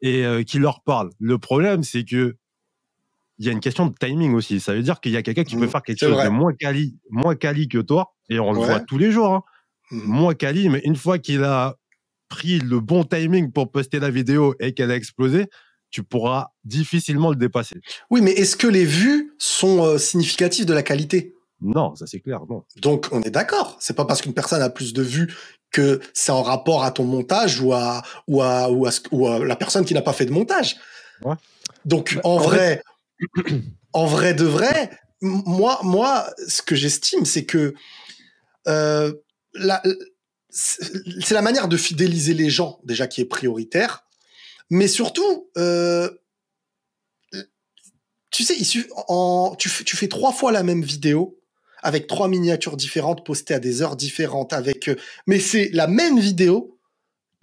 et qui leur parle. Le problème, c'est que il y a une question de timing aussi. Ça veut dire qu'il y a quelqu'un qui peut faire quelque chose de moins quali que toi, et on le voit tous les jours, hein. Moins quali, mais une fois qu'il a pris le bon timing pour poster la vidéo et qu'elle a explosé, tu pourras difficilement le dépasser. Oui, mais est-ce que les vues sont significatives de la qualité? Non, ça c'est clair, non. Donc, on est d'accord. C'est pas parce qu'une personne a plus de vues que c'est en rapport à ton montage ou à la personne qui n'a pas fait de montage. Ouais. Donc, en vrai de vrai, moi, ce que j'estime, c'est que c'est la manière de fidéliser les gens, déjà, qui est prioritaire. Mais surtout, tu sais, tu fais 3 fois la même vidéo, avec 3 miniatures différentes postées à des heures différentes, mais c'est la même vidéo.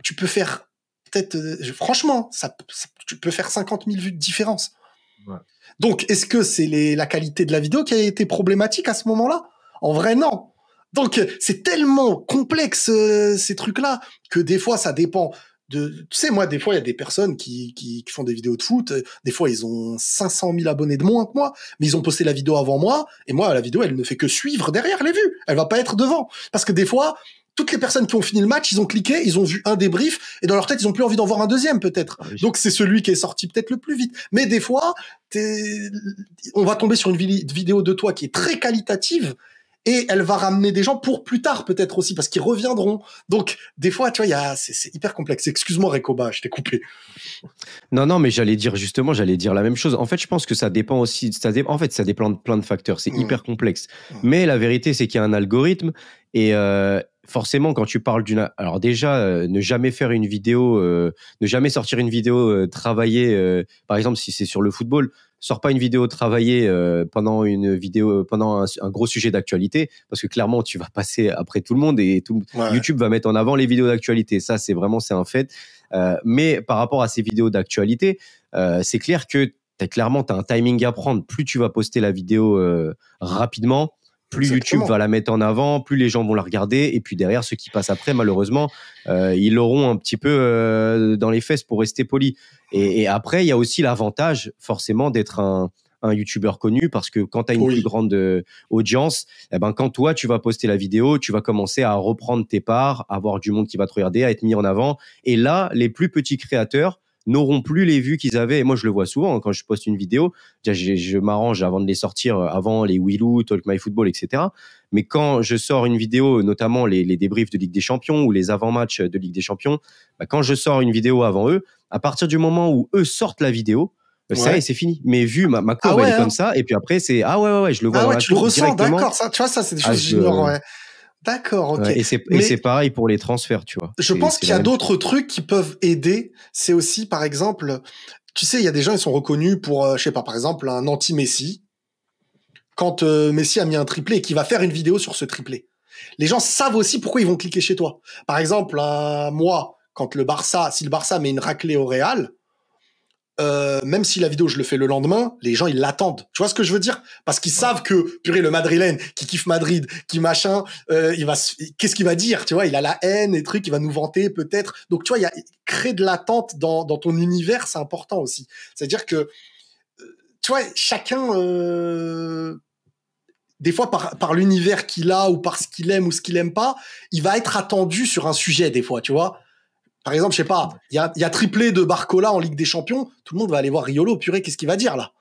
Tu peux faire peut-être, franchement, tu peux faire 50 000 vues de différence. Ouais. Donc, est-ce que c'est la qualité de la vidéo qui a été problématique à ce moment-là? En vrai, non. Donc, c'est tellement complexe ces trucs-là que des fois, ça dépend tu sais, moi, des fois, il y a des personnes qui font des vidéos de foot. Des fois, ils ont 500 000 abonnés de moins que moi, mais ils ont posté la vidéo avant moi. Et moi, la vidéo, elle ne fait que suivre derrière les vues. Elle va pas être devant. Parce que des fois, toutes les personnes qui ont fini le match, ils ont cliqué, ils ont vu un débrief, et dans leur tête, ils ont plus envie d'en voir un deuxième, peut-être. Ah oui. Donc, c'est celui qui est sorti peut-être le plus vite. Mais des fois, on va tomber sur une vidéo de toi qui est très qualitative, et elle va ramener des gens pour plus tard, peut-être aussi, parce qu'ils reviendront. Donc, des fois, tu vois, c'est hyper complexe. Excuse-moi, Rekoba, je t'ai coupé. Non, mais j'allais dire la même chose. En fait, je pense que ça dépend aussi, en fait, ça dépend de plein de facteurs. C'est hyper complexe. Mais la vérité, c'est qu'il y a un algorithme et forcément, quand tu parles alors déjà, ne jamais faire une vidéo, ne jamais sortir une vidéo travaillée, par exemple, si c'est sur le football, sors pas une vidéo travaillée pendant un gros sujet d'actualité, parce que clairement, tu vas passer après tout le monde et YouTube va mettre en avant les vidéos d'actualité. Ça, c'est un fait. Mais par rapport à ces vidéos d'actualité, c'est clair que t'as un timing à prendre. Plus tu vas poster la vidéo rapidement, plus YouTube va la mettre en avant, plus les gens vont la regarder. Et puis derrière, ceux qui passent après, malheureusement, ils l'auront un petit peu dans les fesses, pour rester poli. Et après, il y a aussi l'avantage, forcément, d'être un YouTubeur connu, parce que quand tu as une plus grande audience, quand toi, tu vas poster la vidéo, tu vas commencer à reprendre tes parts, à avoir du monde qui va te regarder, à être mis en avant. Et là, les plus petits créateurs n'auront plus les vues qu'ils avaient. Et moi, je le vois souvent quand je poste une vidéo. Je m'arrange avant de les sortir, avant les Willou, Talk My Football, etc. Mais quand je sors une vidéo, notamment les débriefs de Ligue des Champions ou les avant-matchs de Ligue des Champions, quand je sors une vidéo avant eux, à partir du moment où eux sortent la vidéo, ça y est, c'est fini. Mes vues, ma courbe, elle est comme ça. Et puis après, c'est je le vois dans la tu le courbe ressens, directement. d'accord. Ça, tu vois, ça, c'est des choses que j'ignore, D'accord, ok. Et c'est pareil pour les transferts, tu vois. Je pense qu'il y a d'autres trucs qui peuvent aider. C'est aussi, par exemple, tu sais, il y a des gens, ils sont reconnus pour, je sais pas, par exemple, un anti-Messi. Quand Messi a mis un triplé et qu'il va faire une vidéo sur ce triplé. Les gens savent aussi pourquoi ils vont cliquer chez toi. Par exemple, moi, quand si le Barça met une raclée au Real, même si la vidéo je le fais le lendemain, les gens ils l'attendent. Tu vois ce que je veux dire? Parce qu'ils savent que purée, le Madrilène qui kiffe Madrid, qui machin, qu'est-ce qu'il va dire? Tu vois, il a la haine et trucs, il va nous vanter peut-être. Donc tu vois, créer de l'attente dans ton univers, c'est important aussi. C'est-à-dire que tu vois, chacun des fois par l'univers qu'il a ou par ce qu'il aime ou ce qu'il aime pas, il va être attendu sur un sujet des fois, tu vois. Par exemple, je sais pas, il y a triplé de Barcola en Ligue des Champions, tout le monde va aller voir Riolo, purée, qu'est-ce qu'il va dire là?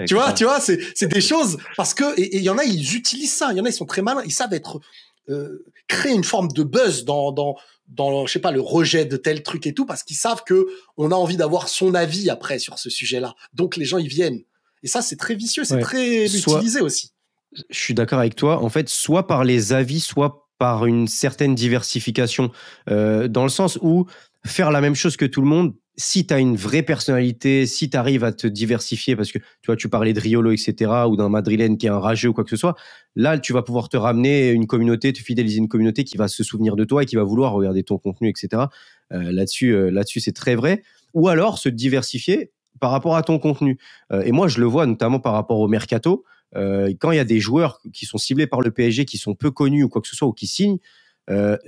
tu vois, c'est des choses parce que et il y en a, ils utilisent ça, il y en a, ils sont très malins, ils savent créer une forme de buzz dans je sais pas, le rejet de tel truc et tout, parce qu'ils savent que on a envie d'avoir son avis après sur ce sujet-là. Donc les gens ils viennent. Et ça, c'est très vicieux, c'est très utilisé aussi. Je suis d'accord avec toi. En fait, soit par les avis, soit par une certaine diversification, dans le sens où faire la même chose que tout le monde, si tu as une vraie personnalité, si tu arrives à te diversifier, parce que tu vois, tu parlais de Riolo, etc., ou d'un Madrilène qui est un rageux ou quoi que ce soit, là, tu vas pouvoir te ramener une communauté, te fidéliser une communauté qui va se souvenir de toi et qui va vouloir regarder ton contenu, etc. Là-dessus, c'est très vrai. Ou alors se diversifier par rapport à ton contenu. Et moi, je le vois notamment par rapport au mercato. Quand il y a des joueurs qui sont ciblés par le PSG, qui sont peu connus ou quoi que ce soit, ou qui signent,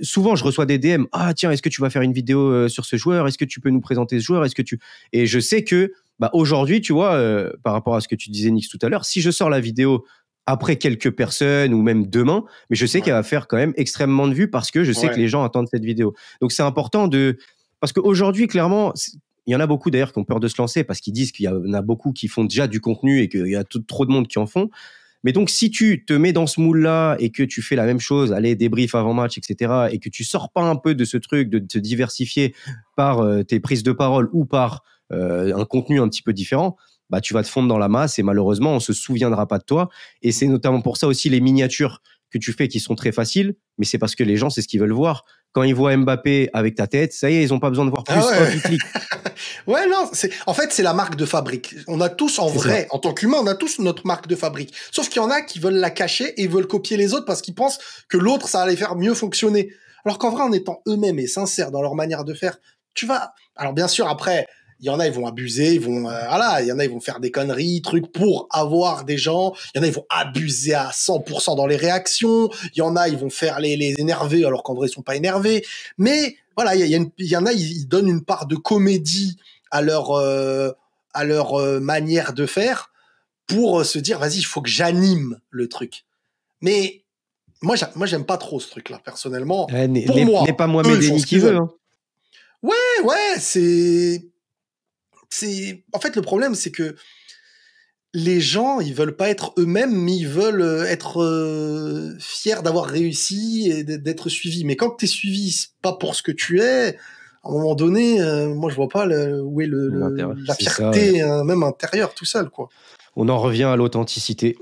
souvent je reçois des DM. Ah tiens, est-ce que tu vas faire une vidéo sur ce joueur? Est-ce que tu peux nous présenter ce joueur? Et je sais que aujourd'hui, tu vois, par rapport à ce que tu disais Nix tout à l'heure, si je sors la vidéo après quelques personnes ou même demain, mais je sais qu'elle va faire quand même extrêmement de vues, parce que je sais que les gens attendent cette vidéo. Donc c'est important parce qu'aujourd'hui, clairement, il y en a beaucoup d'ailleurs qui ont peur de se lancer, parce qu'ils disent qu'il y en a beaucoup qui font déjà du contenu et qu'il y a trop de monde qui en font. Mais donc, si tu te mets dans ce moule-là et que tu fais la même chose, allez, débrief avant match, etc., et que tu sors pas un peu de ce truc de te diversifier par tes prises de parole ou par un contenu un petit peu différent, tu vas te fondre dans la masse et malheureusement, on se souviendra pas de toi. Et c'est notamment pour ça aussi les miniatures que tu fais qui sont très faciles, mais c'est parce que les gens, c'est ce qu'ils veulent voir. Quand ils voient Mbappé avec ta tête, ça y est, ils ont pas besoin de voir plus. Du clic. Ouais, non, en fait, c'est la marque de fabrique. On a tous, en tant qu'humain, on a tous notre marque de fabrique. Sauf qu'il y en a qui veulent la cacher et veulent copier les autres parce qu'ils pensent que l'autre, ça va les faire mieux fonctionner. Alors qu'en vrai, en étant eux-mêmes et sincères dans leur manière de faire, alors bien sûr, après, il y en a, ils vont abuser, il y en a, ils vont faire des conneries, trucs pour avoir des gens. Il y en a, ils vont abuser à 100% dans les réactions. Il y en a, ils vont faire les énerver alors qu'en vrai, ils sont pas énervés. Mais voilà, il y en a, ils donnent une part de comédie à leur manière de faire pour se dire, vas-y, il faut que j'anime le truc. Mais moi, j'aime pas trop ce truc-là, personnellement. Pour moi, n'est pas eux, Mohamed ils font Eni ce qui qu'ils veut. veulent. Hein. Ouais, en fait, le problème, c'est que les gens, ils veulent pas être eux-mêmes, mais ils veulent être fiers d'avoir réussi et d'être suivis. Mais quand t'es suivi, c'est pas pour ce que tu es. À un moment donné, moi, je vois pas où est la C'est ça, ouais. fierté, même intérieure, tout seul, quoi. On en revient à l'authenticité.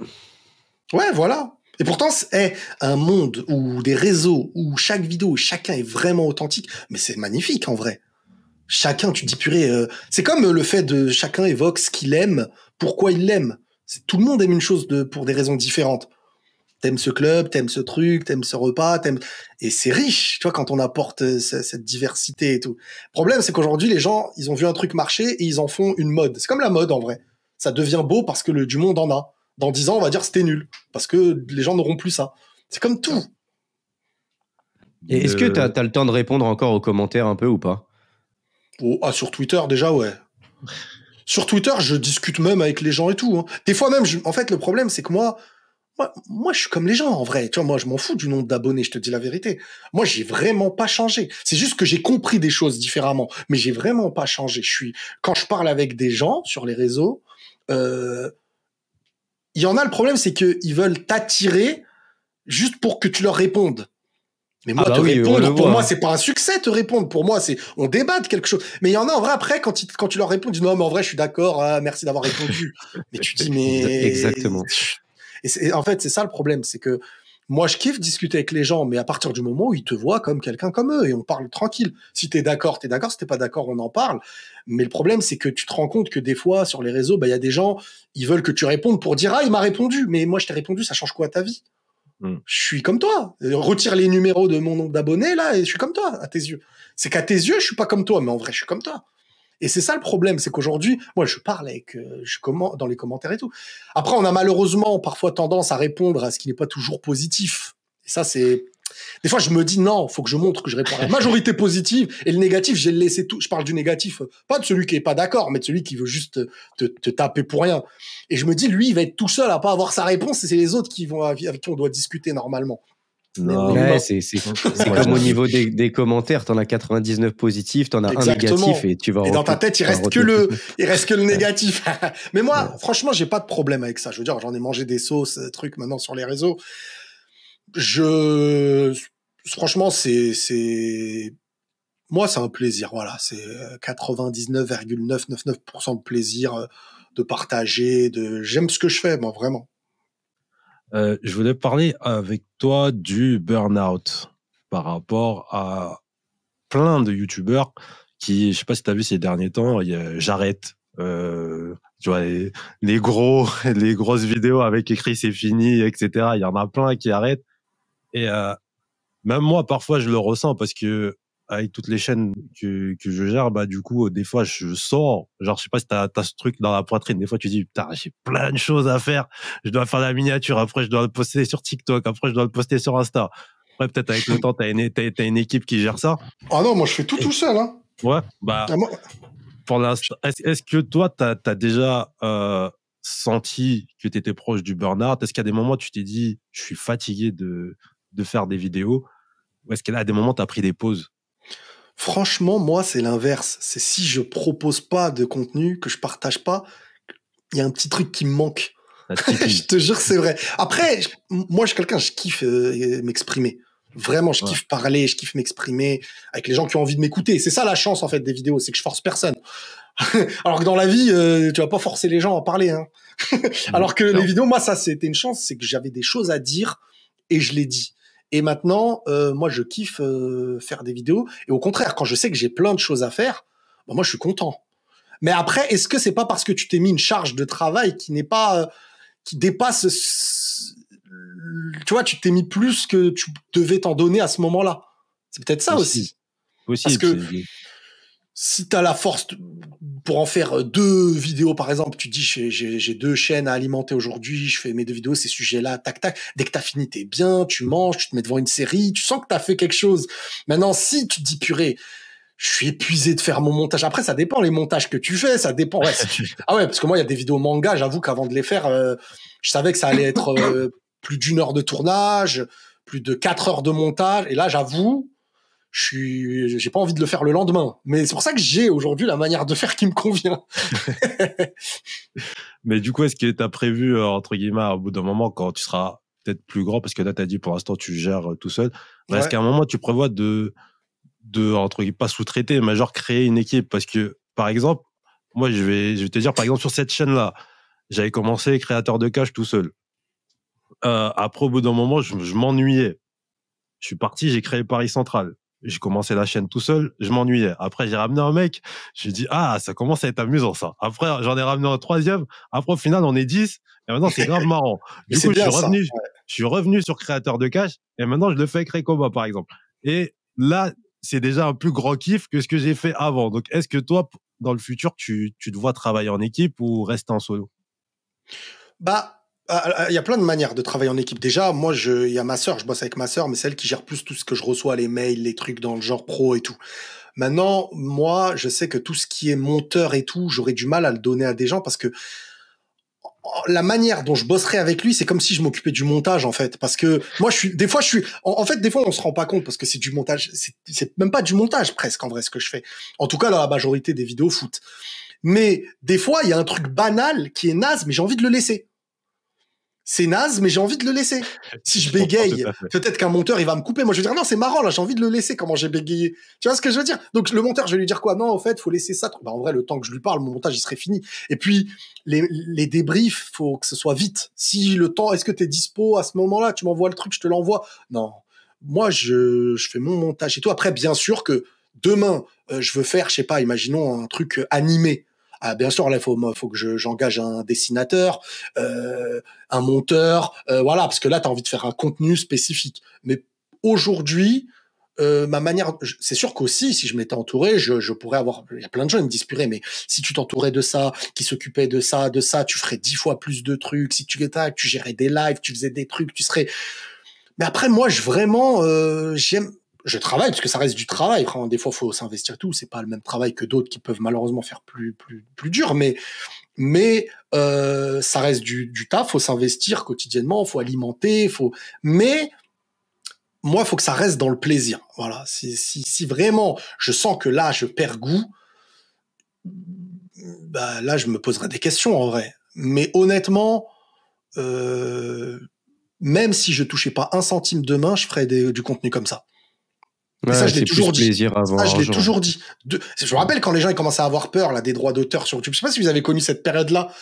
Ouais, voilà. Et pourtant, c'est un monde où des réseaux, où chaque vidéo, chacun est vraiment authentique, mais c'est magnifique en vrai. Chacun, tu te dis purée, c'est comme le fait de chacun évoque ce qu'il aime, pourquoi il l'aime. Tout le monde aime une chose pour des raisons différentes. T'aimes ce club, t'aimes ce truc, t'aimes ce repas, et c'est riche, tu vois, quand on apporte cette diversité et tout. Le problème, c'est qu'aujourd'hui, les gens, ils ont vu un truc marcher et ils en font une mode. C'est comme la mode en vrai. Ça devient beau parce que du monde en a. Dans 10 ans, on va dire c'était nul parce que les gens n'auront plus ça. C'est comme tout. Et est-ce que t'as le temps de répondre encore aux commentaires un peu ou pas? Sur Twitter, déjà, ouais. Sur Twitter, je discute même avec les gens et tout. Hein. Des fois même, en fait, le problème, c'est que moi, je suis comme les gens, en vrai. Tu vois, moi, je m'en fous du nombre d'abonnés, je te dis la vérité. Moi, j'ai vraiment pas changé. C'est juste que j'ai compris des choses différemment. Mais j'ai vraiment pas changé. Quand je parle avec des gens sur les réseaux, il y en a, le problème, c'est qu'ils veulent t'attirer juste pour que tu leur répondes. Mais moi, répondre, pour moi, c'est pas un succès, te répondre. Pour moi, on débat de quelque chose. Mais il y en a, en vrai, après, quand tu leur réponds, ils disent non, mais en vrai, je suis d'accord, merci d'avoir répondu. Mais tu dis, mais. Exactement. Et en fait, c'est ça le problème, c'est que moi, je kiffe discuter avec les gens, mais à partir du moment où ils te voient comme quelqu'un comme eux, et on parle tranquille. Si t'es d'accord, t'es d'accord. Si t'es pas d'accord, on en parle. Mais le problème, c'est que tu te rends compte que des fois, sur les réseaux, il y a des gens, ils veulent que tu répondes pour dire, ah, il m'a répondu. Mais moi, je t'ai répondu, ça change quoi à ta vie? Je suis comme toi. Retire les numéros de mon nombre d'abonnés, là, et je suis comme toi, à tes yeux. C'est qu'à tes yeux, je suis pas comme toi, mais en vrai, je suis comme toi. Et c'est ça le problème, c'est qu'aujourd'hui, moi, je parle dans les commentaires et tout. Après, on a malheureusement parfois tendance à répondre à ce qui n'est pas toujours positif. Et ça, des fois, je me dis non, faut que je montre que je réponds à la majorité positive et le négatif, j'ai laissé tout. Je parle du négatif, pas de celui qui est pas d'accord, mais de celui qui veut juste te taper pour rien. Et je me dis, lui, il va être tout seul à pas avoir sa réponse et c'est les autres avec qui on doit discuter normalement. Non, ouais, c'est comme au niveau des commentaires, t'en as 99 positifs, t'en as un négatif et tu vas. Et dans ta tête, il reste que le négatif. Mais moi, franchement, j'ai pas de problème avec ça. Je veux dire, j'en ai mangé des sauces, trucs maintenant sur les réseaux. Franchement, moi, c'est un plaisir. Voilà, c'est 99,999% de plaisir de partager. J'aime ce que je fais, moi, vraiment. Je voulais parler avec toi du burn-out par rapport à plein de youtubeurs qui, je sais pas si tu as vu ces derniers temps, j'arrête. Tu vois, les grosses vidéos avec écrit c'est fini, etc. Il y en a plein qui arrêtent. Et même moi, parfois, je le ressens parce que avec toutes les chaînes que je gère, du coup, des fois, je sors. Genre, je sais pas si t'as ce truc dans la poitrine. Des fois, tu dis, putain, j'ai plein de choses à faire. Je dois faire la miniature. Après, je dois le poster sur TikTok. Après, je dois le poster sur Insta. Après, peut-être avec le temps, t'as une équipe qui gère ça. Ah non, moi, je fais tout seul, hein. Ouais, pour l'instant, est-ce que toi, t'as déjà senti que t'étais proche du burn-out? Est-ce qu'il y a des moments où tu t'es dit, je suis fatigué de faire des vidéos? Ou est-ce qu'il y a des moments où t'as pris des pauses? Franchement, moi, c'est l'inverse. C'est si je propose pas de contenu, que je partage pas, il y a un petit truc qui me manque. Je te jure, c'est vrai. Après, moi, je suis quelqu'un, je kiffe m'exprimer. Vraiment, je kiffe parler, je kiffe m'exprimer avec les gens qui ont envie de m'écouter. C'est ça la chance, en fait, des vidéos, c'est que je force personne. Alors que dans la vie, tu vas pas forcer les gens à parler. Hein. Alors que les vidéos, moi, ça, c'était une chance, c'est que j'avais des choses à dire et je l'ai dit. Et maintenant, moi, je kiffe faire des vidéos. Et au contraire, quand je sais que j'ai plein de choses à faire, moi, je suis content. Mais après, est-ce que c'est pas parce que tu t'es mis une charge de travail qui n'est pas, qui dépasse, tu vois, tu t'es mis plus que tu devais t'en donner à ce moment-là. C'est peut-être ça aussi. Possible. Parce que si t'as la force pour en faire 2 vidéos, par exemple, tu dis, j'ai 2 chaînes à alimenter aujourd'hui, je fais mes 2 vidéos, ces sujets-là, tac, tac. Dès que t'as fini, t'es bien, tu manges, tu te mets devant une série, tu sens que t'as fait quelque chose. Maintenant, si tu te dis, purée, je suis épuisé de faire mon montage. Après, ça dépend les montages que tu fais, ça dépend. Ouais, ah ouais, parce que moi, il y a des vidéos manga, j'avoue qu'avant de les faire, je savais que ça allait être plus d'1 heure de tournage, plus de 4 heures de montage. Et là, j'avoue, j'ai pas envie de le faire le lendemain. Mais c'est pour ça que j'ai aujourd'hui la manière de faire qui me convient. Mais du coup, est-ce que tu as prévu, entre guillemets, au bout d'un moment, quand tu seras peut-être plus grand, parce que là, tu as dit pour l'instant, tu gères tout seul, est-ce qu'à un moment, tu prévois de entre guillemets, pas sous-traiter, mais genre créer une équipe? Parce que, par exemple, moi, je vais te dire, par exemple, sur cette chaîne-là, j'avais commencé créateur de cash tout seul. Après, au bout d'un moment, je m'ennuyais. Je suis parti, j'ai créé Paris Central. J'ai commencé la chaîne tout seul, je m'ennuyais. Après, j'ai ramené un mec, j'ai dit, ça commence à être amusant, ça. Après, j'en ai ramené un 3e. Après, au final, on est 10. Et maintenant, c'est grave marrant. Du coup, je suis revenu sur créateur de cash. Et maintenant, je le fais avec Recoba, par exemple. Et là, c'est déjà un plus grand kiff que ce que j'ai fait avant. Donc, est-ce que toi, dans le futur, tu te vois travailler en équipe ou rester en solo? Bah, il y a plein de manières de travailler en équipe. Déjà, moi, il y a ma sœur, je bosse avec ma sœur, mais c'est elle qui gère plus tout ce que je reçois, les mails, les trucs dans le genre pro et tout. Maintenant, moi, je sais que tout ce qui est monteur et tout, j'aurais du mal à le donner à des gens parce que la manière dont je bosserais avec lui, c'est comme si je m'occupais du montage, en fait. Parce que moi, des fois, on se rend pas compte parce que c'est du montage. C'est même pas du montage, presque, en vrai, ce que je fais. En tout cas, dans la majorité des vidéos foot. Mais des fois, il y a un truc banal qui est naze, mais j'ai envie de le laisser. C'est naze, mais j'ai envie de le laisser. Si je bégaye, peut-être qu'un monteur, il va me couper. Moi, je vais dire, non, c'est marrant, là, j'ai envie de le laisser, comment j'ai bégayé. Tu vois ce que je veux dire? Donc, le monteur, je vais lui dire quoi? Non, en fait, faut laisser ça. Bah, en vrai, le temps que je lui parle, mon montage, il serait fini. Et puis, les débriefs, faut que ce soit vite. Si le temps, est-ce que t'es dispo à ce moment-là? Tu m'envoies le truc, je te l'envoie. Non. Moi, je fais mon montage et tout. Après, bien sûr que demain, je veux faire, je sais pas, imaginons un truc animé. Ah, bien sûr, là, il faut que j'engage un dessinateur, un monteur, voilà, parce que là, tu as envie de faire un contenu spécifique. Mais aujourd'hui, ma manière, c'est sûr qu'aussi, si je m'étais entouré, je pourrais avoir, il y a plein de gens qui me disent, purée, mais si tu t'entourais de ça, qui s'occupait de ça, tu ferais 10 fois plus de trucs. Si tu gérais des lives, tu faisais des trucs, tu serais. Mais après, moi, je travaille parce que ça reste du travail. Enfin, des fois, faut s'investir tout. C'est pas le même travail que d'autres qui peuvent malheureusement faire plus dur, mais ça reste du taf. Faut s'investir quotidiennement, faut alimenter, Mais moi, faut que ça reste dans le plaisir. Voilà. Si vraiment je sens que là, je perds goût, bah là, je me poserai des questions en vrai. Mais honnêtement, même si je touchais pas 1 centime demain, je ferais du contenu comme ça. Ouais, et ça, je l'ai toujours dit. Ça, je l'ai toujours dit. Je me rappelle quand les gens ils commençaient à avoir peur là des droits d'auteur sur YouTube. Je sais pas si vous avez connu cette période-là.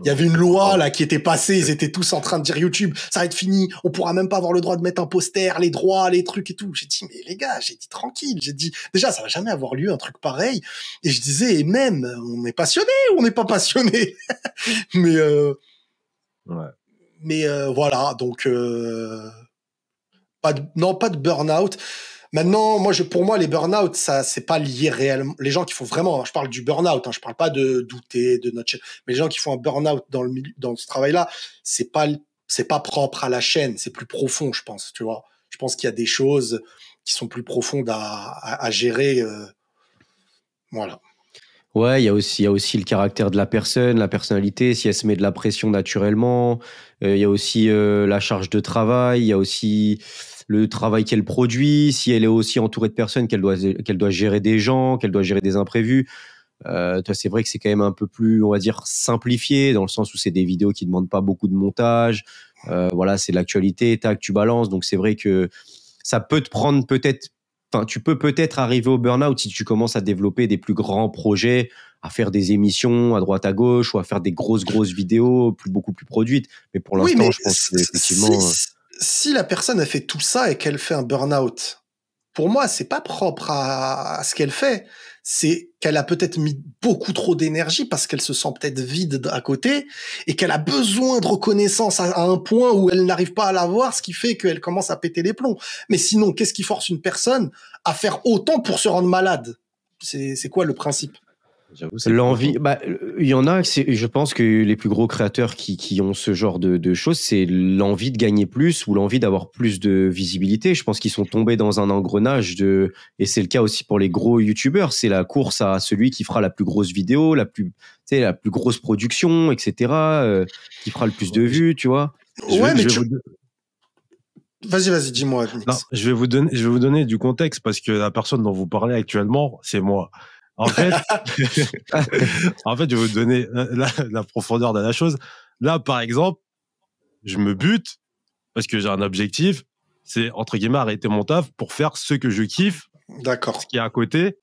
Il y avait une loi là qui était passée. Ils étaient tous en train de dire YouTube, ça va être fini. On pourra même pas avoir le droit de mettre un poster, les droits, les trucs et tout. J'ai dit mais les gars, j'ai dit tranquille. J'ai dit déjà ça va jamais avoir lieu un truc pareil. Et je disais et même on est passionné ou on n'est pas passionné. Mais ouais. Mais voilà, donc pas de burn-out. Maintenant, pour moi, les burn-out, ça, c'est pas lié réellement. Les gens qui font vraiment, je parle du burn-out, je parle pas de douter de notre chaîne, mais les gens qui font un burn-out dans ce travail-là, c'est pas propre à la chaîne, c'est plus profond, je pense, tu vois. Je pense qu'il y a des choses qui sont plus profondes à gérer, voilà. Ouais, il y a aussi le caractère de la personne, la personnalité, si elle se met de la pression naturellement. Il y a aussi la charge de travail, il y a aussi le travail qu'elle produit, si elle est aussi entourée de personnes, qu'elle doit gérer des gens, qu'elle doit gérer des imprévus. C'est vrai que c'est quand même un peu plus, on va dire, simplifié, dans le sens où c'est des vidéos qui ne demandent pas beaucoup de montage. Voilà, c'est de l'actualité, tac, tu balances. Donc c'est vrai que ça peut te prendre peut-être. Enfin, tu peux peut-être arriver au burn-out si tu commences à développer des plus grands projets, à faire des émissions à droite à gauche ou à faire des grosses vidéos beaucoup plus produites. Mais pour l'instant, je pense que effectivement. Si la personne a fait tout ça et qu'elle fait un burn-out, pour moi, c'est pas propre à ce qu'elle fait. C'est qu'elle a peut-être mis beaucoup trop d'énergie parce qu'elle se sent peut-être vide à côté et qu'elle a besoin de reconnaissance à un point où elle n'arrive pas à l'avoir, ce qui fait qu'elle commence à péter les plombs. Mais sinon, qu'est-ce qui force une personne à faire autant pour se rendre malade? C'est quoi le principe? J'avoue, c'est L'envie, cool. bah, il y en a, je pense que les plus gros créateurs qui ont ce genre de choses, c'est l'envie de gagner plus ou l'envie d'avoir plus de visibilité. Je pense qu'ils sont tombés dans un engrenage et c'est le cas aussi pour les gros youtubeurs. C'est la course à celui qui fera la plus grosse vidéo, la plus grosse production, etc., qui fera le plus de vues, tu vois. Ouais, mais Vas-y, dis-moi, Non, Nix. je vais vous donner du contexte parce que la personne dont vous parlez actuellement, c'est moi. En fait, en fait, je vais vous donner la profondeur de la chose. Là, par exemple, je me bute parce que j'ai un objectif, c'est entre guillemets arrêter mon taf pour faire ce que je kiffe, D'accord. ce qui est à côté,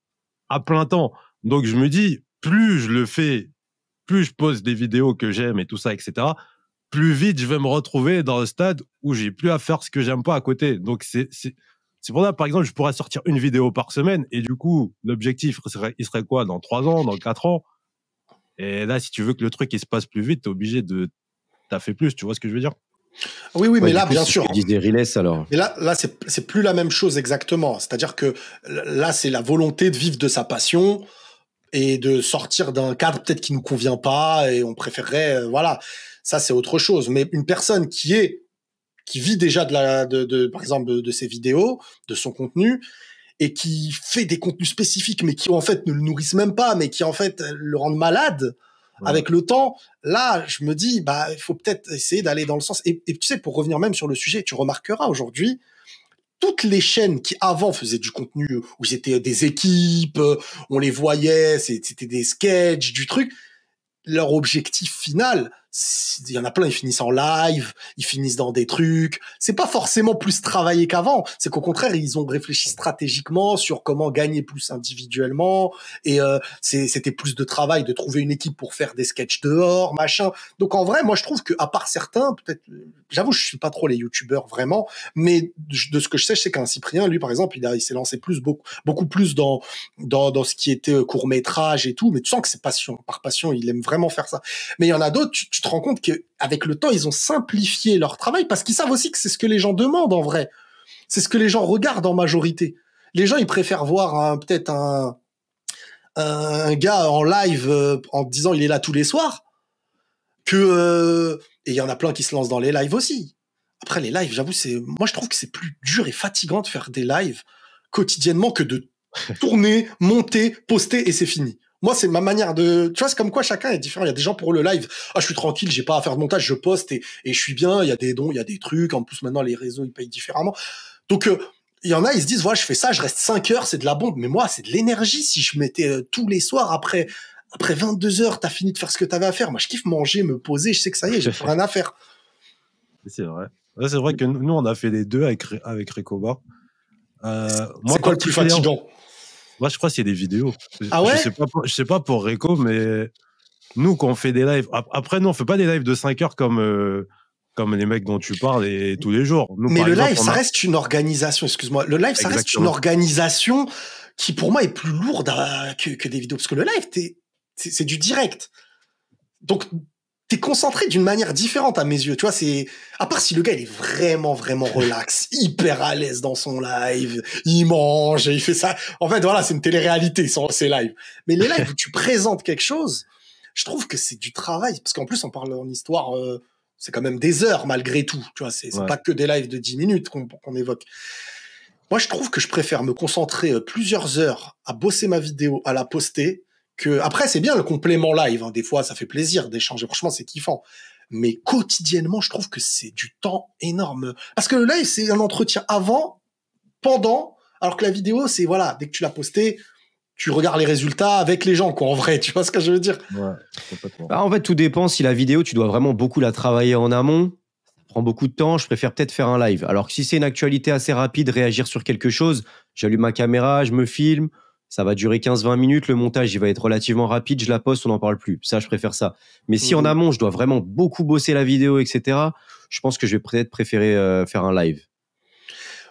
à plein temps. Donc je me dis, plus je le fais, plus je pose des vidéos que j'aime et tout ça, etc., plus vite je vais me retrouver dans le stade où j'ai plus à faire ce que j'aime pas à côté. Donc c'est pour ça, par exemple, je pourrais sortir une vidéo par semaine et du coup, l'objectif il serait quoi dans 3 ans, dans 4 ans? Et là, si tu veux que le truc il se passe plus vite, t'es obligé de taffer plus, tu vois ce que je veux dire? Oui, Ouais, mais du là, coup, bien c'est ce sûr. que disait Riles, alors. Mais là, c'est plus la même chose exactement. C'est-à-dire que là, c'est la volonté de vivre de sa passion et de sortir d'un cadre peut-être qui nous convient pas et on préférerait, voilà. Ça, c'est autre chose. Mais une personne qui vit déjà par exemple, de ses vidéos, de son contenu, et qui fait des contenus spécifiques, mais qui en fait ne le nourrissent même pas, mais qui en fait le rendent malade avec le temps. Là, je me dis, bah, il faut peut-être essayer d'aller dans le sens. Et tu sais, pour revenir même sur le sujet, tu remarqueras aujourd'hui, toutes les chaînes qui avant faisaient du contenu où c'était des équipes, on les voyait, c'était des sketchs, du truc. Leur objectif final, il y en a plein, ils finissent en live, ils finissent dans des trucs. C'est pas forcément plus travaillé qu'avant. C'est qu'au contraire, ils ont réfléchi stratégiquement sur comment gagner plus individuellement. Et c'était plus de travail de trouver une équipe pour faire des sketchs dehors, machin. Donc en vrai, moi je trouve que à part certains, peut-être, j'avoue, je suis pas trop les youtubeurs vraiment, mais de ce que je sais qu'un Cyprien, lui par exemple, il s'est lancé beaucoup plus dans ce qui était court métrage et tout. Mais tu sens que c'est passion, par passion, il aime vraiment faire ça. Mais il y en a d'autres, tu te rends compte qu'avec le temps, ils ont simplifié leur travail parce qu'ils savent aussi que c'est ce que les gens demandent en vrai. C'est ce que les gens regardent en majorité. Les gens, ils préfèrent voir peut-être un gars en live en disant il est là tous les soirs et il y en a plein qui se lancent dans les lives aussi. Après, les lives, j'avoue, moi, je trouve que c'est plus dur et fatigant de faire des lives quotidiennement que de tourner, monter, poster et c'est fini. Moi, c'est ma manière de... Tu vois, c'est comme quoi chacun est différent. Il y a des gens pour le live. Ah, je suis tranquille, j'ai pas à faire de montage, je poste et je suis bien. Il y a des dons, il y a des trucs. En plus, maintenant, les réseaux, ils payent différemment. Donc, il y en a, ils se disent, voilà, je fais ça, je reste 5 heures, c'est de la bombe. Mais moi, c'est de l'énergie. Si je mettais tous les soirs après 22 heures, t'as fini de faire ce que t'avais à faire. Moi, je kiffe manger, me poser. Je sais que ça y est, j'ai plus rien à faire. C'est vrai. Ouais, c'est vrai que nous, on a fait les deux avec Recoba. C'est quoi le plus fatigant? Moi, je crois que c'est des vidéos. Ah ouais? Je sais pas pour Reco, mais nous, quand on fait des lives, après, nous, on fait pas des lives de 5 heures comme les mecs dont tu parles et tous les jours. Nous, mais le live, ça reste une organisation, excuse-moi. Le live, ça reste une organisation qui, pour moi, est plus lourde que des vidéos. Parce que le live, c'est du direct. Donc, t'es concentré d'une manière différente à mes yeux. Tu vois, à part si le gars, il est vraiment, vraiment relax, hyper à l'aise dans son live, il mange, il fait ça. En fait, voilà, c'est une télé-réalité, ces lives. Mais les lives où tu présentes quelque chose, je trouve que c'est du travail. Parce qu'en plus, on parle en histoire, c'est quand même des heures malgré tout. Tu vois, c'est pas que des lives de 10 minutes qu'on évoque. Moi, je trouve que je préfère me concentrer plusieurs heures à bosser ma vidéo, à la poster, après, c'est bien le complément live. Hein. Des fois, ça fait plaisir d'échanger. Franchement, c'est kiffant. Mais quotidiennement, je trouve que c'est du temps énorme. Parce que le live, c'est un entretien avant, pendant, alors que la vidéo, c'est voilà, dès que tu l'as posté, tu regardes les résultats avec les gens, quoi, en vrai. Tu vois ce que je veux dire? Ouais, complètement. En fait, tout dépend. Si la vidéo, tu dois vraiment beaucoup la travailler en amont, ça prend beaucoup de temps, je préfère peut-être faire un live. Alors que si c'est une actualité assez rapide, réagir sur quelque chose, j'allume ma caméra, je me filme, ça va durer 15-20 minutes, le montage, il va être relativement rapide, je la poste, on n'en parle plus. Ça, je préfère ça. Mais si en amont, je dois vraiment beaucoup bosser la vidéo, etc., je pense que je vais peut-être préférer faire un live.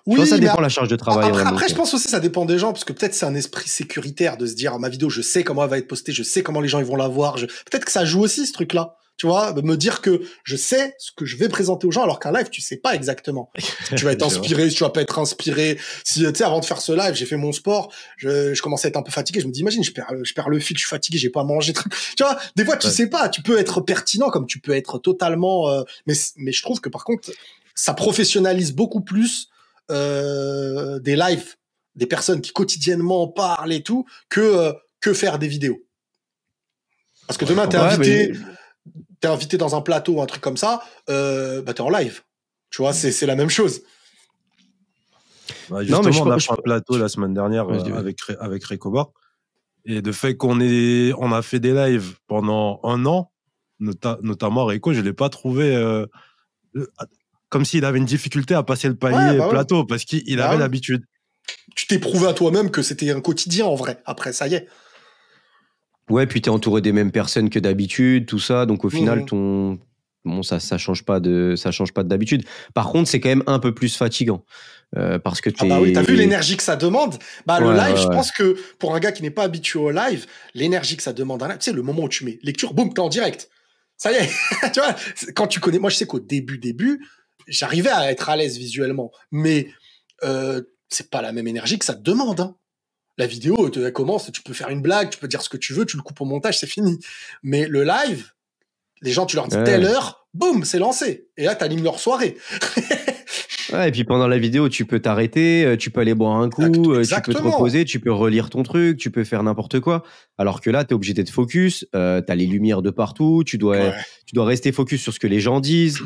Oui, je pense que ça dépend de la charge de travail. Après, je pense aussi que ça dépend des gens, parce que peut-être c'est un esprit sécuritaire de se dire, ma vidéo, je sais comment elle va être postée, je sais comment les gens ils vont la voir. Peut-être que ça joue aussi, ce truc-là. tu vois, me dire que je sais ce que je vais présenter aux gens, alors qu'un live, tu sais pas exactement. Si tu vas être inspiré, si tu vas pas être inspiré. Si, tu sais, avant de faire ce live, j'ai fait mon sport, je commençais à être un peu fatigué, je me dis, imagine, je perds le fil, je suis fatigué, j'ai pas mangé, truc. Tu vois, des fois, tu sais pas, tu peux être pertinent comme tu peux être totalement, mais je trouve que par contre, ça professionnalise beaucoup plus, des lives, des personnes qui quotidiennement parlent et tout, que faire des vidéos. Parce que demain, t'es invité dans un plateau ou un truc comme ça, bah t'es en live. Tu vois, c'est la même chose. Bah, justement, on a fait un plateau la semaine dernière avec Recobar. Et de fait qu'on a fait des lives pendant un an, notamment Rico, je l'ai pas trouvé comme s'il avait une difficulté à passer le palier plateau parce qu'il avait l'habitude. Tu t'es prouvé à toi-même que c'était un quotidien en vrai. Après, ça y est. Ouais, puis t'es entouré des mêmes personnes que d'habitude, tout ça. Donc au final, ça change pas d'habitude. Par contre, c'est quand même un peu plus fatigant. Parce que Ah bah oui, t'as vu l'énergie que ça demande. Bah le live, je pense que pour un gars qui n'est pas habitué au live, l'énergie que ça demande, tu sais, le moment où tu mets lecture, boum, t'es en direct. Ça y est, tu vois. Quand tu connais, moi je sais qu'au début, j'arrivais à être à l'aise visuellement, mais c'est pas la même énergie que ça te demande. Hein. La vidéo, elle commence, tu peux faire une blague, tu peux dire ce que tu veux, tu le coupes au montage, c'est fini. Mais le live, les gens, tu leur dis telle heure, boum, c'est lancé. Et là, t'animes leur soirée. Ouais, et puis pendant la vidéo, tu peux t'arrêter, tu peux aller boire un coup, tu peux te reposer, tu peux relire ton truc, tu peux faire n'importe quoi. Alors que là, t'es obligé d'être focus, t'as les lumières de partout, tu dois rester focus sur ce que les gens disent,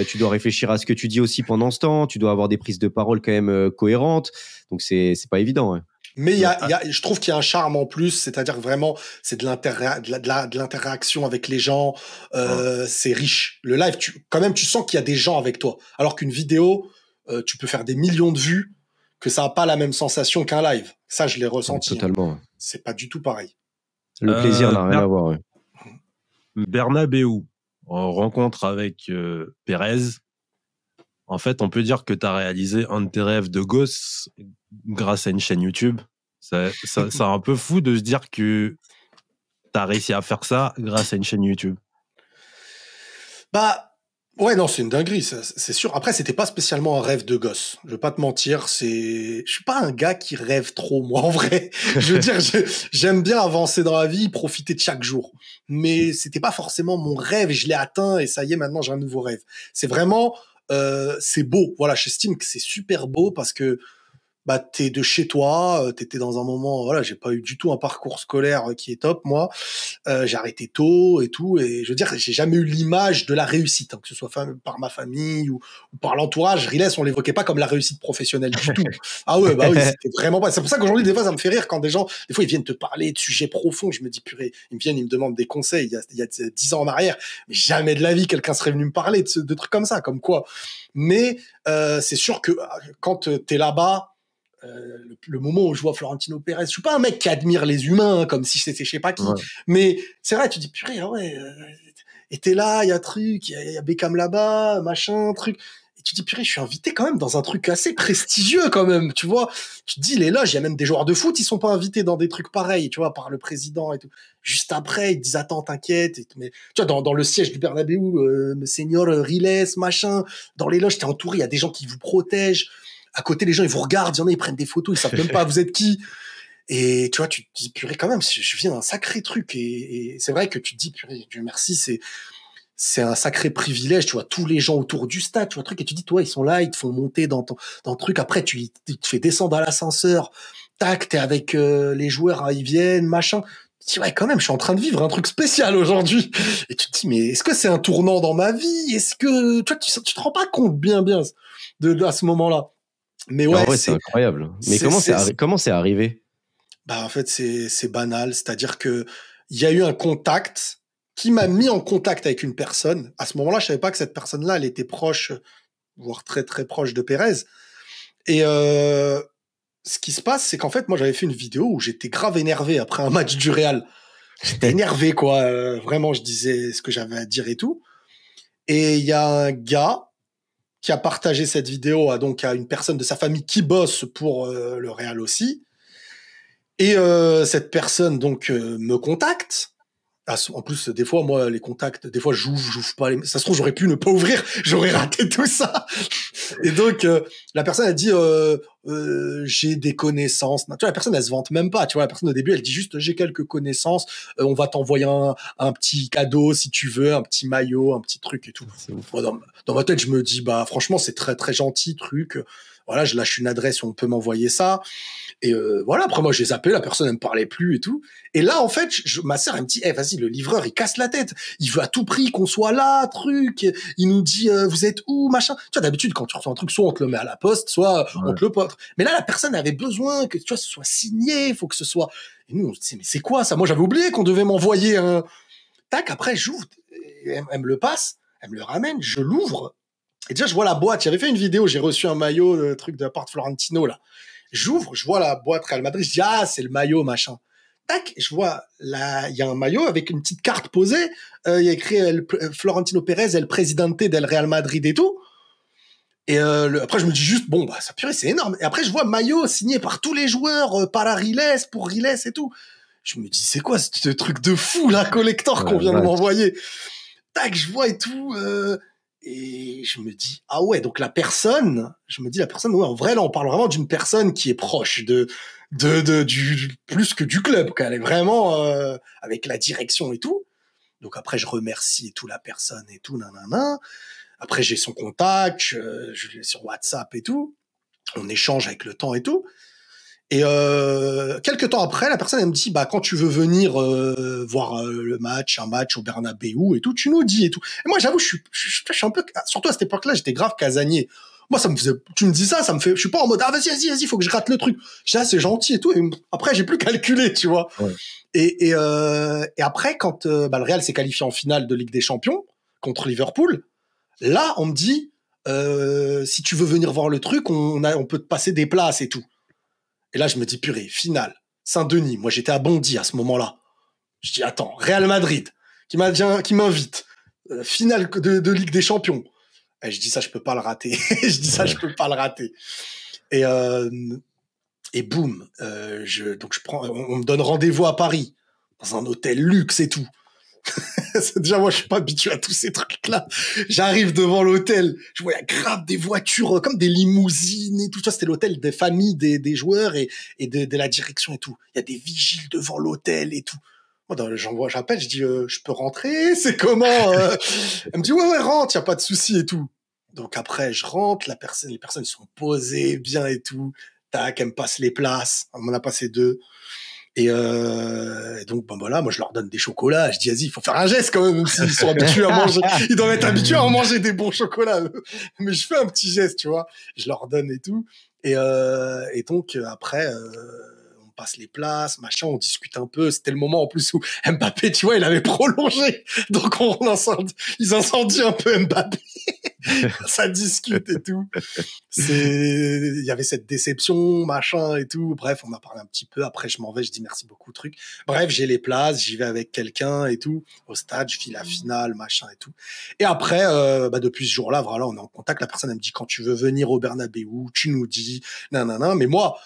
tu dois réfléchir à ce que tu dis aussi pendant ce temps, tu dois avoir des prises de parole quand même cohérentes. Donc c'est pas évident. Ouais. Mais je trouve qu'il y a un charme en plus, c'est-à-dire que vraiment, c'est de l'interaction avec les gens, c'est riche. Le live, quand même, tu sens qu'il y a des gens avec toi. Alors qu'une vidéo, tu peux faire des millions de vues, que ça n'a pas la même sensation qu'un live. Ça, je l'ai ressenti. Totalement. Hein. C'est pas du tout pareil. Le plaisir n'a rien à voir. Ouais. Bernabeu, en rencontre avec Pérez, en fait, on peut dire que tu as réalisé un de tes rêves de gosse grâce à une chaîne YouTube. C'est un peu fou de se dire que tu as réussi à faire ça grâce à une chaîne YouTube. Bah, ouais, non, c'est une dinguerie, c'est sûr. Après, c'était pas spécialement un rêve de gosse. Je vais pas te mentir, je suis pas un gars qui rêve trop, moi, en vrai. Je veux dire, j'aime bien avancer dans la vie, profiter de chaque jour. Mais c'était pas forcément mon rêve, je l'ai atteint et ça y est, maintenant j'ai un nouveau rêve. C'est vraiment, c'est beau. Voilà, j'estime que c'est super beau parce que, bah, t'es de chez toi, t'étais dans un moment, voilà, j'ai pas eu du tout un parcours scolaire qui est top, moi. J'ai arrêté tôt et tout, et je veux dire, j'ai jamais eu l'image de la réussite, hein, que ce soit par ma famille ou par l'entourage. Riles, on l'évoquait pas comme la réussite professionnelle du tout. Ah ouais, bah oui, c'était vraiment pas. C'est pour ça qu'aujourd'hui, des fois, ça me fait rire quand des gens, des fois, ils viennent te parler de sujets profonds. Je me dis, purée, ils me demandent des conseils. Il y a 10 ans en arrière, mais jamais de la vie, quelqu'un serait venu me parler de trucs comme ça, comme quoi. Mais c'est sûr que quand t'es là-bas, le moment où je vois Florentino Pérez, je suis pas un mec qui admire les humains, hein, comme si c'était je sais pas qui, mais c'est vrai, tu dis purée, ah ouais, et t'es là, il y a truc, il y a Beckham là-bas, machin, truc, et tu dis purée, je suis invité quand même dans un truc assez prestigieux quand même, tu vois, tu te dis les loges, il y a même des joueurs de foot, ils sont pas invités dans des trucs pareils, tu vois, par le président et tout. Juste après, ils disent attends, t'inquiète, mais tu vois, dans le siège du Bernabeu, Senior Riles, machin, dans les loges, t'es entouré, il y a des gens qui vous protègent. À côté, les gens, ils vous regardent, il y en a, ils prennent des photos, ils savent même pas vous êtes qui. Et tu vois, tu te dis, purée, quand même, je viens d'un sacré truc. Et c'est vrai que tu te dis, purée, Dieu merci, c'est un sacré privilège. Tu vois, tous les gens autour du stade, tu vois, truc, et tu te dis, toi, ils sont là, ils te font monter dans le truc. Après, tu te fais descendre à l'ascenseur. Tac, t'es avec les joueurs, hein, ils viennent, machin. Tu te dis, ouais, quand même, je suis en train de vivre un truc spécial aujourd'hui. Et tu te dis, mais est-ce que c'est un tournant dans ma vie? Est-ce que, tu vois, tu te rends pas compte bien à ce moment-là. Mais ouais, en vrai, c'est incroyable. Mais comment c'est arrivé? Bah en fait, c'est banal, c'est-à-dire que il y a eu un contact qui m'a mis en contact avec une personne. À ce moment-là, je savais pas que cette personne-là, elle était proche, voire très très proche de Pérez. Et ce qui se passe, c'est qu'en fait, moi, j'avais fait une vidéo où j'étais grave énervé après un match du Real. J'étais énervé, quoi. Vraiment, je disais ce que j'avais à dire et tout. Et il y a un gars qui a partagé cette vidéo à une personne de sa famille qui bosse pour le Real aussi. Et cette personne donc me contacte En plus, des fois, moi, les contacts, des fois, j'ouvre pas les... Ça se trouve, j'aurais pu ne pas ouvrir, j'aurais raté tout ça. Et donc, la personne a dit, j'ai des connaissances. Tu vois, la personne, elle se vante même pas. Tu vois, la personne, au début, elle dit juste, j'ai quelques connaissances, on va t'envoyer un petit cadeau, si tu veux, un petit maillot, un petit truc et tout. Bon, dans ma tête, je me dis, bah, franchement, c'est très, très gentil, truc. Voilà, je lâche une adresse, on peut m'envoyer ça. Et voilà, après moi j'ai zappé, la personne elle me parlait plus et tout. Et là en fait, ma sœur elle me dit, vas-y, le livreur il casse la tête, il veut à tout prix qu'on soit là, truc. Il nous dit, vous êtes où, machin. Tu vois, d'habitude quand tu reçois un truc, soit on te le met à la poste, soit on te le porte. Mais là la personne avait besoin que tu vois ce soit signé, faut que ce soit. Et nous on se dit, mais c'est quoi ça? Moi j'avais oublié qu'on devait m'envoyer un. Tac, après j'ouvre, elle me le passe, elle me le ramène, je l'ouvre. Et déjà je vois la boîte. J'avais fait une vidéo, j'ai reçu un maillot, truc de la part de Florentino là. J'ouvre, je vois la boîte Real Madrid, je dis, ah, c'est le maillot, machin. Tac, je vois, là, il y a un maillot avec une petite carte posée, il y a écrit Florentino Pérez, el presidente del Real Madrid et tout. Et après, je me dis juste, bon, bah, ça purée, c'est énorme. Et après, je vois maillot signé par tous les joueurs, para Riles, pour Riles et tout. Je me dis, c'est quoi ce truc de fou, là, collector qu'on vient de m'envoyer? Tac, je vois et tout, et je me dis, ah ouais, donc la personne, ouais, en vrai, là, on parle vraiment d'une personne qui est proche du plus que du club, quoi. Elle est vraiment, avec la direction et tout. Donc après, je remercie et tout la personne et tout, nanana. Après, j'ai son contact, je l'ai sur WhatsApp et tout. On échange avec le temps et tout. Et quelques temps après, la personne elle me dit, bah quand tu veux venir voir un match au Bernabéu et tout, tu nous dis et tout. Et moi j'avoue, je suis un peu, surtout à cette époque-là, j'étais grave casanier. Moi ça me faisait, tu me dis ça me fait, je suis pas en mode vas-y, faut que je gratte le truc. Je dis ah c'est gentil et tout. Et après j'ai plus calculé, tu vois. Ouais. Et après quand le Real s'est qualifié en finale de Ligue des Champions contre Liverpool, là on me dit si tu veux venir voir le truc, on peut te passer des places et tout. Et là, je me dis, purée, finale, Saint-Denis. Moi, j'étais à Bondy à ce moment-là. Je dis, attends, Real Madrid, qui m'invite. Finale de Ligue des Champions. Et je dis, ça, je peux pas le rater. Et boum, on me donne rendez-vous à Paris, dans un hôtel luxe et tout. Déjà, moi, je suis pas habitué à tous ces trucs-là. J'arrive devant l'hôtel, je vois, il y a grave des voitures, comme des limousines et tout ça. C'était l'hôtel des familles des joueurs et de la direction et tout. Il y a des vigiles devant l'hôtel et tout. Moi, j'appelle, je dis, je peux rentrer? C'est comment? Elle me dit, ouais, rentre, y a pas de souci et tout. Donc après, je rentre, les personnes sont posées bien et tout. Tac, elle me passe les places. On m'en a passé 2. Et donc, bon, voilà, moi, je leur donne des chocolats. Je dis, vas-y, il faut faire un geste quand même s'ils sont habitués à manger. Ils doivent être habitués à manger des bons chocolats. Mais je fais un petit geste, tu vois. Je leur donne et tout. Et donc, après, on passe les places, machin, on discute un peu. C'était le moment, en plus, où Mbappé, tu vois, il avait prolongé. Donc, ils incendient un peu Mbappé. Ça discute et tout. Il y avait cette déception, machin et tout. Bref, on a parlé un petit peu. Après, je m'en vais, je dis merci beaucoup, truc. Bref, j'ai les places, j'y vais avec quelqu'un et tout. Au stade, je vis la finale, machin et tout. Et après, depuis ce jour-là, voilà, on est en contact. La personne, elle me dit, quand tu veux venir au Bernabéu, tu nous dis, nanana. Mais moi,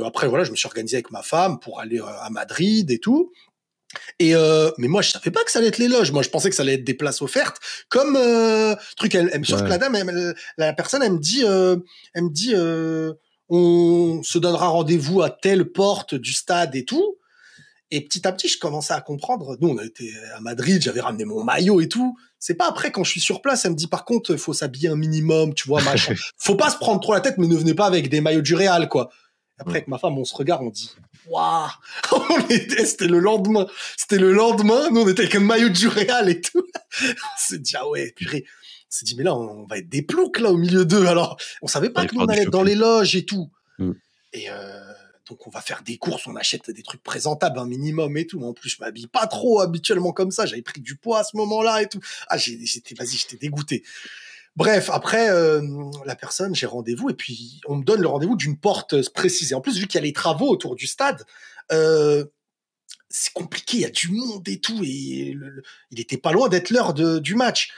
après, voilà, je me suis organisé avec ma femme pour aller à Madrid et tout. Et mais moi je savais pas que ça allait être les loges. Moi je pensais que ça allait être des places offertes. Comme truc, sauf que la dame, la personne, elle me dit, on se donnera rendez-vous à telle porte du stade et tout. Et petit à petit, je commençais à comprendre. Nous, on a été à Madrid, j'avais ramené mon maillot et tout. C'est pas après, quand je suis sur place, elle me dit, par contre, faut s'habiller un minimum, tu vois, machin. Faut pas se prendre trop la tête, mais ne venez pas avec des maillots du Real, quoi. Après, avec ma femme, on se regarde, on dit, waouh! C'était le lendemain. Nous, on était avec un maillot du Real et tout. On s'est dit, ah ouais, purée. On s'est dit, mais là, on va être des ploucs, là, au milieu d'eux. Alors, on savait pas que nous, on allait être dans les loges et tout. Et, donc, on va faire des courses, on achète des trucs présentables, un minimum et tout. En plus, je m'habille pas trop habituellement comme ça. J'avais pris du poids à ce moment-là et tout. Ah, j'étais dégoûté. Bref, après, la personne, j'ai rendez-vous et puis on me donne le rendez-vous d'une porte précisée. En plus, vu qu'il y a les travaux autour du stade, c'est compliqué, il y a du monde et tout, et il était pas loin d'être l'heure du match.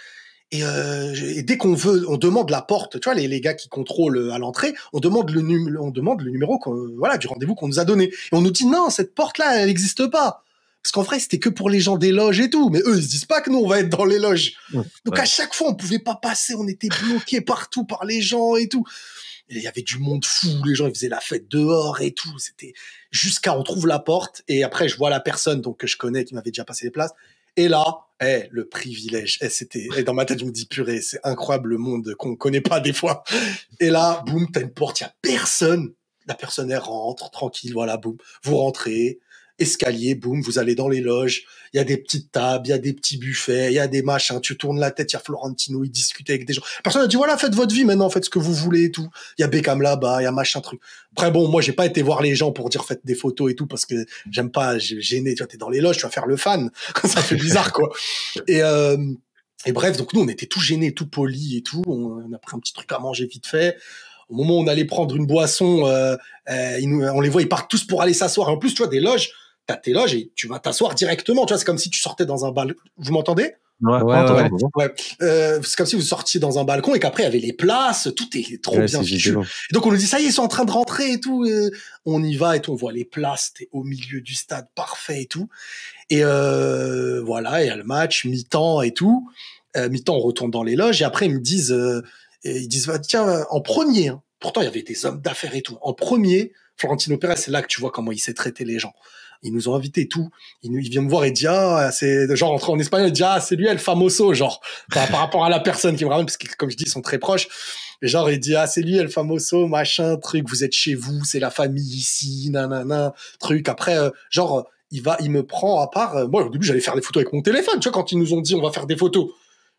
Et dès qu'on demande la porte, tu vois, les gars qui contrôlent à l'entrée, on demande le numéro du rendez-vous qu'on nous a donné. Et on nous dit non, cette porte-là, elle n'existe pas. Parce qu'en vrai, c'était que pour les gens des loges et tout. Mais eux, ils se disent pas que nous, on va être dans les loges. Ouais. Donc, à chaque fois, on pouvait pas passer. On était bloqués partout par les gens et tout. Et il y avait du monde fou. Les gens, ils faisaient la fête dehors et tout. C'était jusqu'à on trouve la porte. Et après, je vois la personne donc que je connais qui m'avait déjà passé les places. Et là, le privilège. Dans ma tête, je me dis, purée, c'est incroyable le monde qu'on connaît pas des fois. Et là, boum, t'as une porte, il y a personne. La personne, elle rentre, tranquille, voilà, boum. Vous rentrez, escalier, boum, vous allez dans les loges. Il y a des petites tables, il y a des petits buffets, il y a des machins. Tu tournes la tête, il y a Florentino, il discute avec des gens. Personne a dit, voilà, faites votre vie maintenant, faites ce que vous voulez et tout. Il y a Beckham là-bas, il y a machin truc. Après, bon, moi, j'ai pas été voir les gens pour dire faites des photos et tout parce que j'aime pas, j'ai gêné. Tu vois, t'es dans les loges, tu vas faire le fan. Ça fait bizarre, quoi. Et bref, donc nous, on était tout gênés, tout polis et tout. On a pris un petit truc à manger vite fait. Au moment où on allait prendre une boisson, on les voit, ils partent tous pour aller s'asseoir. Et en plus, tu vois, des loges, t'as tes loges et tu vas t'asseoir directement. Tu vois, c'est comme si tu sortais dans un balcon. Vous m'entendez? Ouais. C'est comme si vous sortiez dans un balcon et qu'après, il y avait les places, tout est trop bien fichu. Et donc, on nous dit, ça y est, ils sont en train de rentrer et tout. On y va et tout, on voit les places, t'es au milieu du stade, parfait et tout. Et voilà, il y a le match, mi-temps et tout. Mi-temps, on retourne dans les loges et après, ils disent, tiens, en premier, hein, pourtant, il y avait des hommes d'affaires et tout. En premier, Florentino Pérez, c'est là que tu vois comment il sait traiter les gens. Ils nous ont invités et tout. Il vient me voir et dit, c'est, genre, en espagnol, il dit, c'est lui, el famoso, genre, par rapport à la personne qui me ramène, parce que, comme je dis, ils sont très proches. Et genre, il dit, c'est lui, el famoso, machin, truc, vous êtes chez vous, c'est la famille ici, nanana, truc. Après, il me prend à part, moi, au début, j'allais faire des photos avec mon téléphone, tu vois, quand ils nous ont dit, on va faire des photos.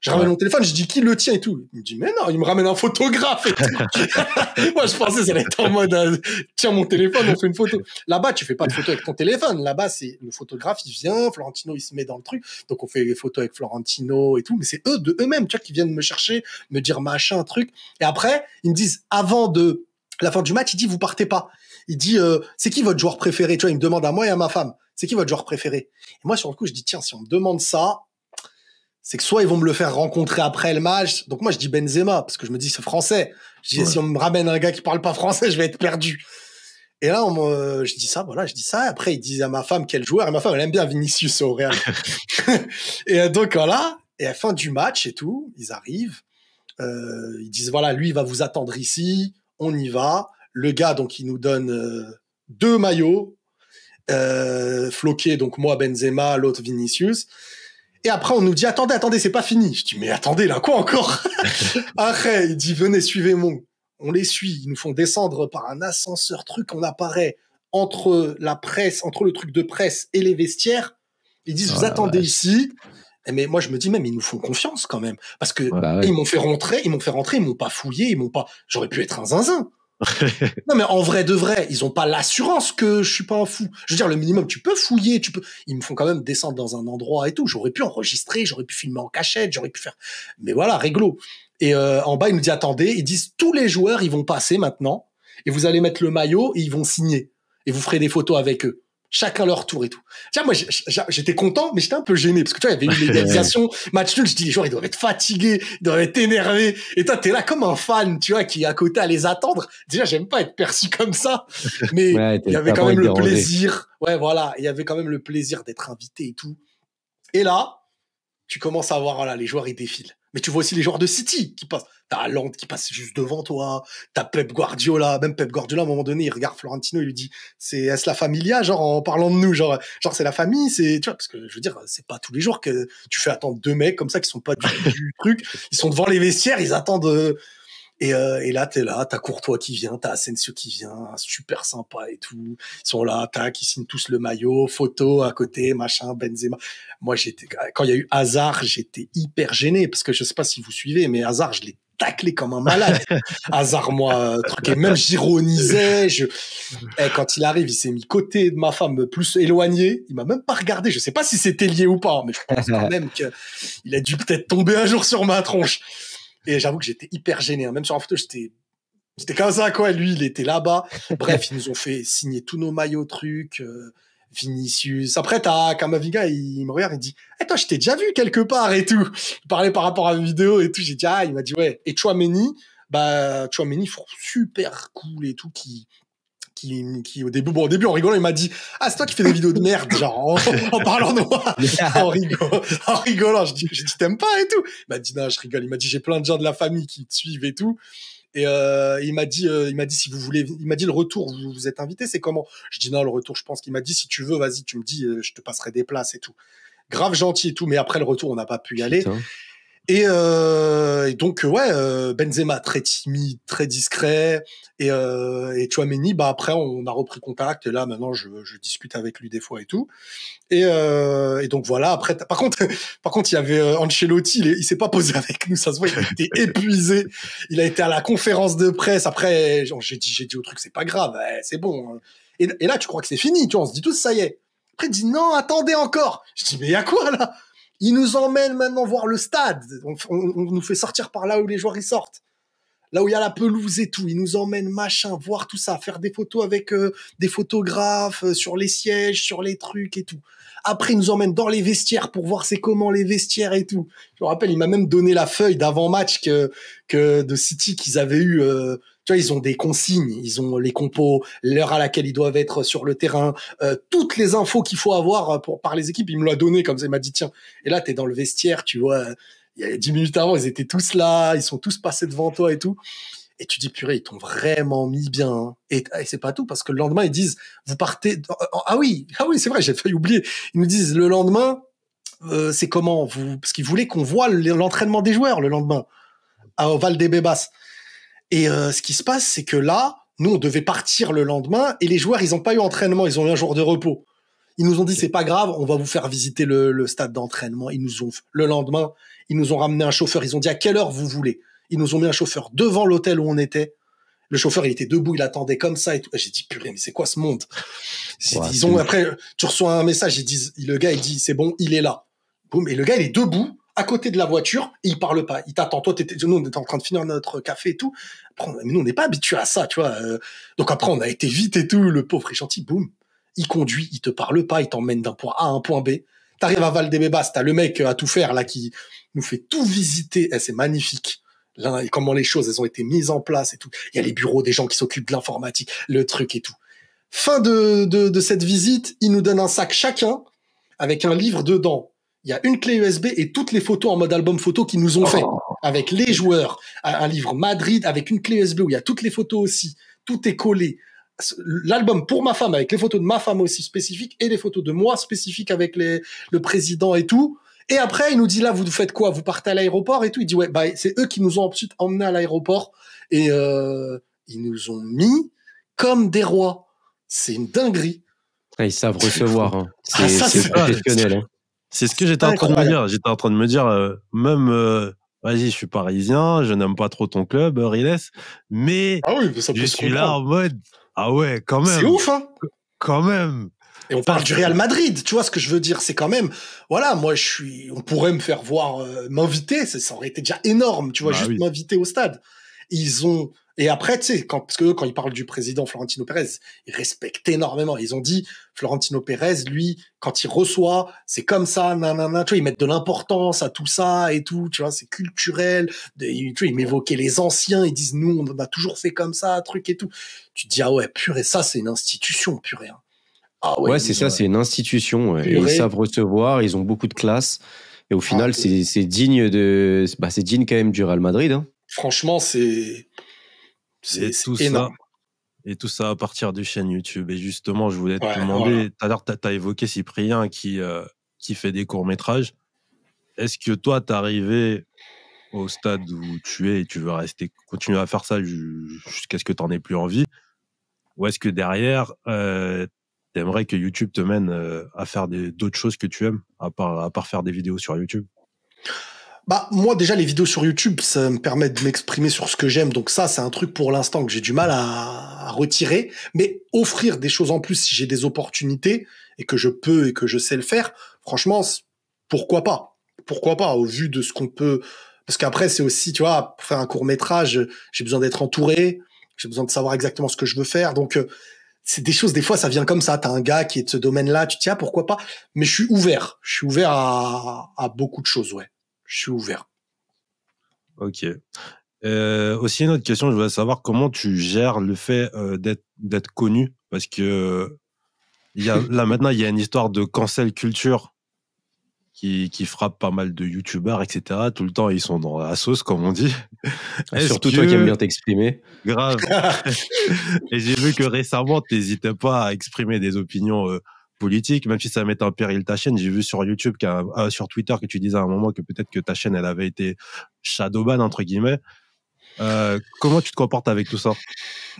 Je ramène mon téléphone, je dis qui le tient et tout. Il me dit mais non, il me ramène un photographe et tout. Moi je pensais ça allait être en mode tiens mon téléphone, on fait une photo. Là-bas tu fais pas de photo avec ton téléphone. Là-bas c'est le photographe, il vient, Florentino il se met dans le truc, donc on fait des photos avec Florentino et tout. Mais c'est eux de eux-mêmes, tu vois, qui viennent me chercher, me dire machin truc. Et après ils me disent avant de la fin du match, il dit vous partez pas. Il dit c'est qui votre joueur préféré, tu vois, il me demande à moi et à ma femme. C'est qui votre joueur préféré? Et moi sur le coup je dis tiens si on me demande ça, c'est que soit ils vont me le faire rencontrer après le match. Donc moi, je dis Benzema, parce que je me dis c'est français. Je dis, si on me ramène un gars qui parle pas français, je vais être perdu. Et là, je dis ça, voilà, je dis ça. Après, ils disent à ma femme quel joueur. Et ma femme, elle aime bien Vinicius au Real. Et donc, voilà. Et à la fin du match et tout, ils arrivent. Ils disent, voilà, lui, il va vous attendre ici. On y va. Le gars, donc, il nous donne 2 maillots. Floqué, donc moi, Benzema, l'autre Vinicius. Et après, on nous dit, attendez, c'est pas fini. Je dis, mais attendez, là, quoi encore? Après, il dit, venez, suivez-moi. On les suit. Ils nous font descendre par un ascenseur truc. On apparaît entre la presse, entre le truc de presse et les vestiaires. Ils disent, vous attendez ici. Mais moi, je me dis même, ils nous font confiance quand même. Parce que ils m'ont fait rentrer, ils m'ont pas fouillé, j'aurais pu être un zinzin. Non, mais en vrai de vrai, ils ont pas l'assurance que je suis pas un fou. Je veux dire, le minimum, tu peux fouiller, ils me font quand même descendre dans un endroit et tout. J'aurais pu enregistrer, j'aurais pu filmer en cachette, j'aurais pu faire, mais voilà, réglo. Et en bas, ils nous disent, attendez, ils disent, tous les joueurs, ils vont passer maintenant, et vous allez mettre le maillot, et ils vont signer. Et vous ferez des photos avec eux. Chacun leur tour et tout. Tiens, moi, j'étais content, mais j'étais un peu gêné, parce que tu vois, il y avait une l'égalisation, match nul, je dis, les joueurs, ils doivent être fatigués, ils doivent être énervés. Et toi, t'es là comme un fan, tu vois, qui est à côté à les attendre. Déjà, j'aime pas être perçu comme ça, mais il y avait quand même le plaisir. Ouais, voilà, il y avait quand même le plaisir d'être invité et tout. Et là, tu commences à voir, voilà, les joueurs, ils défilent. Mais tu vois aussi les joueurs de City qui passent. T'as Haaland qui passe juste devant toi. T'as Pep Guardiola. Même Pep Guardiola, à un moment donné, il regarde Florentino, il lui dit, est-ce la familia, genre, en parlant de nous, genre, c'est la famille, tu vois, parce que je veux dire, c'est pas tous les jours que tu fais attendre 2 mecs comme ça qui sont pas du truc. Ils sont devant les vestiaires, ils attendent, et là, t'es là, t'as Courtois qui vient, t'as Asensio qui vient, super sympa et tout. Ils sont là, tac, ils signent tous le maillot, photo à côté, machin, Benzema. Moi, quand il y a eu Hazard, j'étais hyper gêné parce que je sais pas si vous suivez, mais Hazard, je l'ai taclé comme un malade. Hazard, moi, truc, et même j'ironisais, quand il arrive, il s'est mis côté de ma femme plus éloigné. Il m'a même pas regardé. Je sais pas si c'était lié ou pas, mais je pense quand même qu'il a dû peut-être tomber un jour sur ma tronche. Et j'avoue que j'étais hyper gêné. Même sur la photo, j'étais comme ça, quoi. Lui, il était là-bas. Bref, ils nous ont fait signer tous nos maillots, trucs, Vinicius. Après, t'as Kamavinga, il me regarde, il dit, toi, je t'ai déjà vu quelque part et tout. Il parlait par rapport à une vidéo et tout. J'ai dit, il m'a dit, ouais. Et Tchouaméni, super cool et tout, qui qui au début en rigolant, il m'a dit c'est toi qui fais des vidéos de merde, genre en parlant de moi, en rigolant. Je dis t'aimes pas et tout. Il m'a dit non, je rigole. Il m'a dit j'ai plein de gens de la famille qui te suivent et tout. Et il m'a dit si vous voulez, il m'a dit le retour, vous êtes invité, c'est comment? Je dis non, le retour, je pense qu'il m'a dit si tu veux, vas-y, tu me dis, je te passerai des places et tout. Grave gentil et tout, mais après le retour, on n'a pas pu y aller. Et donc Benzema très timide, très discret, et Tchouaméni, après on a repris contact et là maintenant je discute avec lui des fois et tout. Et donc voilà. Après, par contre, il y avait Ancelotti, il s'est pas posé avec nous, ça se voit, il a été épuisé. Il a été à la conférence de presse. Après, j'ai dit au truc, c'est pas grave, c'est bon. Et là, tu crois que c'est fini, tu vois, on se dit tous, ça y est. Après, il dit non, attendez encore. Je dis mais il y a quoi là? Il nous emmène maintenant voir le stade. On nous fait sortir par là où les joueurs ils sortent. Là où il y a la pelouse et tout. Il nous emmène, machin, voir tout ça, faire des photos avec des photographes sur les sièges, sur les trucs et tout. Après, il nous emmène dans les vestiaires pour voir c'est comment les vestiaires et tout. Je me rappelle, il m'a même donné la feuille d'avant-match que de City qu'ils avaient eu. Tu vois, ils ont des consignes, ils ont les compos, l'heure à laquelle ils doivent être sur le terrain, toutes les infos qu'il faut avoir par les équipes. Il me l'a donné comme ça, il m'a dit tiens. Et là, t'es dans le vestiaire, tu vois. Il y a 10 minutes avant, ils étaient tous là, ils sont tous passés devant toi et tout. Et tu dis, purée, ils t'ont vraiment mis bien. Hein. Et c'est pas tout, parce que le lendemain, ils disent, vous partez... Ah oui, c'est vrai, j'ai failli oublier. Ils nous disent, le lendemain, c'est comment Parce qu'ils voulaient qu'on voit l'entraînement des joueurs le lendemain, à Valdebebas. Et ce qui se passe, c'est que là, nous, on devait partir le lendemain, et les joueurs, ils n'ont pas eu entraînement, ils ont eu un jour de repos. Ils nous ont dit, c'est pas grave, on va vous faire visiter le stade d'entraînement. Ils nous ont, le lendemain, ils nous ont ramené un chauffeur. Ils ont dit à quelle heure vous voulez. Ils nous ont mis un chauffeur devant l'hôtel où on était. Le chauffeur, il était debout, il attendait comme ça et tout. J'ai dit, purée, mais c'est quoi ce monde? Après, tu reçois un message, le gars, il dit, c'est bon, il est là. Boum, et le gars, il est debout, à côté de la voiture, et il parle pas. Il t'attend. Toi, nous, on était en train de finir notre café et tout. Après, mais nous, on n'est pas habitués à ça, tu vois. Donc après, on a été vite et tout. Le pauvre est gentil, boum. Il conduit, il te parle pas, il t'emmène d'un point A à un point B. T'arrives à Valdebebas, t'as le mec à tout faire, là, qui nous fait tout visiter. C'est magnifique. Là, comment les choses, elles ont été mises en place et tout. Il y a les bureaux des gens qui s'occupent de l'informatique, le truc et tout. Fin de cette visite, ils nous donnent un sac chacun avec un livre dedans. Il y a une clé USB et toutes les photos en mode album photo qu'ils nous ont fait avec les joueurs. Un livre Madrid avec une clé USB où il y a toutes les photos aussi. Tout est collé. L'album pour ma femme avec les photos de ma femme aussi spécifiques et les photos de moi spécifiques avec le président et tout. Et après, il nous dit là, vous faites quoi? Vous partez à l'aéroport et tout. Il dit ouais, c'est eux qui nous ont ensuite emmenés à l'aéroport et ils nous ont mis comme des rois. C'est une dinguerie. Ils savent recevoir. Hein. C'est professionnel. Hein. C'est ce que j'étais en train de me dire. J'étais en train de me dire, vas-y, je suis parisien, je n'aime pas trop ton club, Riles, mais je suis là en mode, ah ouais, quand même. C'est ouf, hein. Quand même. Et on parle du Real Madrid, tu vois ce que je veux dire, c'est quand même, voilà, moi on pourrait me faire voir, m'inviter, ça aurait été déjà énorme, tu vois, m'inviter au stade. Et après, tu sais, parce que quand ils parlent du président Florentino Pérez, ils respectent énormément. Ils ont dit, Florentino Pérez, lui, quand il reçoit, c'est comme ça, nanana, tu vois, ils mettent de l'importance à tout ça et tout, tu vois, c'est culturel. Tu vois, ils m'évoquaient les anciens, ils disent, nous, on a toujours fait comme ça, truc et tout. Tu te dis, ah ouais, purée, ça, c'est une institution, purée. Hein. Ah ouais, c'est ça, c'est une institution. Ouais. Et ils savent recevoir, ils ont beaucoup de classe. Et au final, c'est digne c'est digne quand même du Real Madrid. Hein. Franchement, c'est tout énorme. Et tout ça à partir de chaîne YouTube. Et justement, je voulais te demander, tout à l'heure, tu as évoqué Cyprien qui fait des courts-métrages. Est-ce que toi, t'es arrivé au stade où tu es et tu veux continuer à faire ça jusqu'à ce que tu n'en aies plus envie? Ou est-ce que derrière, t'aimerais que YouTube te mène à faire d'autres choses que tu aimes, à part faire des vidéos sur YouTube? Moi, déjà, les vidéos sur YouTube, ça me permet de m'exprimer sur ce que j'aime. Donc ça, c'est un truc pour l'instant que j'ai du mal à retirer. Mais offrir des choses en plus si j'ai des opportunités et que je peux et que je sais le faire, franchement, pourquoi pas? Pourquoi pas, au vu de ce qu'on peut... Parce qu'après, c'est aussi, tu vois, pour faire un court-métrage, j'ai besoin d'être entouré, j'ai besoin de savoir exactement ce que je veux faire. Donc, c'est des choses, des fois, ça vient comme ça. T'as un gars qui est de ce domaine-là, tu te dis, pourquoi pas? Mais je suis ouvert. Je suis ouvert à beaucoup de choses, ouais. Je suis ouvert. Ok. Aussi, une autre question, je voulais savoir comment tu gères le fait d'être connu, parce que là maintenant, il y a une histoire de cancel culture qui frappe pas mal de youtubeurs, etc. Tout le temps, ils sont dans la sauce, comme on dit. Surtout toi qui aimes bien t'exprimer. Grave. Et j'ai vu que récemment, t'hésitais pas à exprimer des opinions politiques, même si ça met en péril ta chaîne. J'ai vu sur YouTube, sur Twitter, que tu disais à un moment que peut-être que ta chaîne, elle avait été shadowban, entre guillemets. Comment tu te comportes avec tout ça?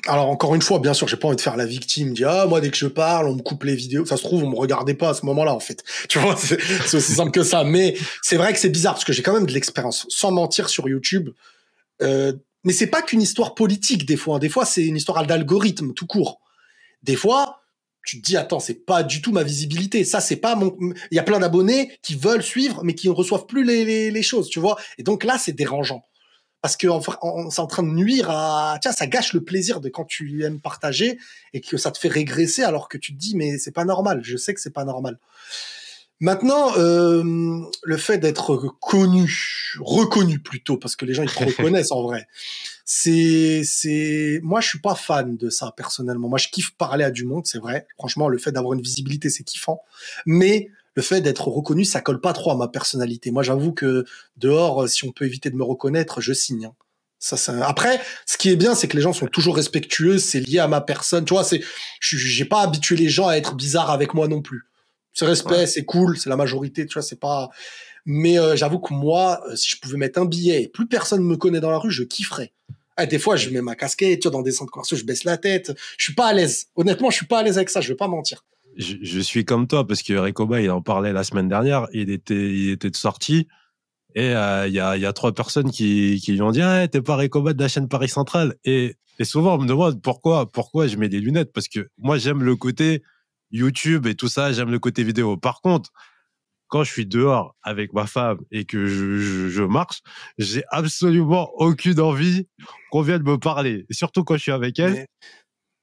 Alors encore une fois, bien sûr, j'ai pas envie de faire la victime, dire ah moi dès que je parle, on me coupe les vidéos. Ça se trouve, on me regardait pas à ce moment-là en fait. Tu vois, c'est aussi simple que ça. Mais c'est vrai que c'est bizarre parce que j'ai quand même de l'expérience, sans mentir, sur YouTube. Mais c'est pas qu'une histoire politique des fois. Des fois, c'est une histoire d'algorithme tout court. Des fois, tu te dis attends, c'est pas du tout ma visibilité. Ça, c'est pas mon. Il y a plein d'abonnés qui veulent suivre, mais qui ne reçoivent plus les choses, tu vois. Et donc là, c'est dérangeant. Parce que c'est en train de nuire à, tiens, ça gâche le plaisir de quand tu aimes partager et que ça te fait régresser alors que tu te dis mais c'est pas normal. Je sais que c'est pas normal. Maintenant, le fait d'être reconnu plutôt, parce que les gens ils te reconnaissent en vrai. Moi je suis pas fan de ça personnellement. Moi je kiffe parler à du monde, c'est vrai. Franchement, le fait d'avoir une visibilité c'est kiffant, mais le fait d'être reconnu, ça colle pas trop à ma personnalité. Moi, j'avoue que dehors, si on peut éviter de me reconnaître, je signe. Hein. Après, ce qui est bien, c'est que les gens sont toujours respectueux. C'est lié à ma personne. Tu vois, j'ai pas habitué les gens à être bizarres avec moi non plus. Ce respect, c'est cool, c'est la majorité. Tu vois, c'est pas. Mais j'avoue que moi, si je pouvais mettre un billet et plus personne me connaît dans la rue, je kifferais. Ah, des fois, je mets ma casquette, tu vois, dans des centres commerciaux, je baisse la tête. Je suis pas à l'aise. Honnêtement, je suis pas à l'aise avec ça. Je vais pas mentir. Je suis comme toi parce que Recoba, il en parlait la semaine dernière. Il était de sortie et il y a 3 personnes qui lui ont dit ah, t'es pas Recoba de la chaîne Paris Central. Et souvent, on me demande pourquoi je mets des lunettes, parce que moi, j'aime le côté YouTube et tout ça, j'aime le côté vidéo. Par contre, quand je suis dehors avec ma femme et que je marche, j'ai absolument aucune envie qu'on vienne me parler. Et surtout quand je suis avec elle.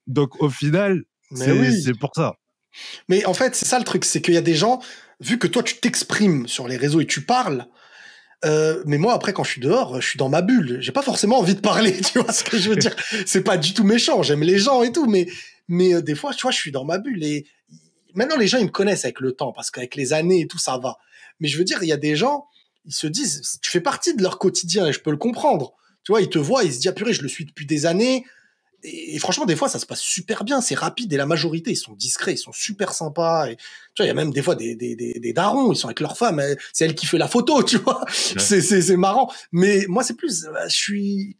Donc, au final, c'est pour ça. Mais en fait, c'est ça le truc, c'est qu'il y a des gens, vu que toi tu t'exprimes sur les réseaux et tu parles, mais moi après quand je suis dehors, je suis dans ma bulle. J'ai pas forcément envie de parler, tu vois ce que je veux dire. C'est pas du tout méchant, j'aime les gens et tout, mais des fois, tu vois, je suis dans ma bulle et maintenant les gens ils me connaissent avec le temps parce qu'avec les années et tout ça va. Mais je veux dire, il y a des gens, ils se disent, tu fais partie de leur quotidien et je peux le comprendre. Tu vois, ils te voient, ils se disent ah purée, je le suis depuis des années. Et franchement, des fois, ça se passe super bien, c'est rapide, et la majorité, ils sont discrets, ils sont super sympas. Et, tu vois, il y a même des fois des darons, ils sont avec leur femme, c'est elle qui fait la photo, tu vois. Ouais. C'est marrant. Mais moi, c'est plus,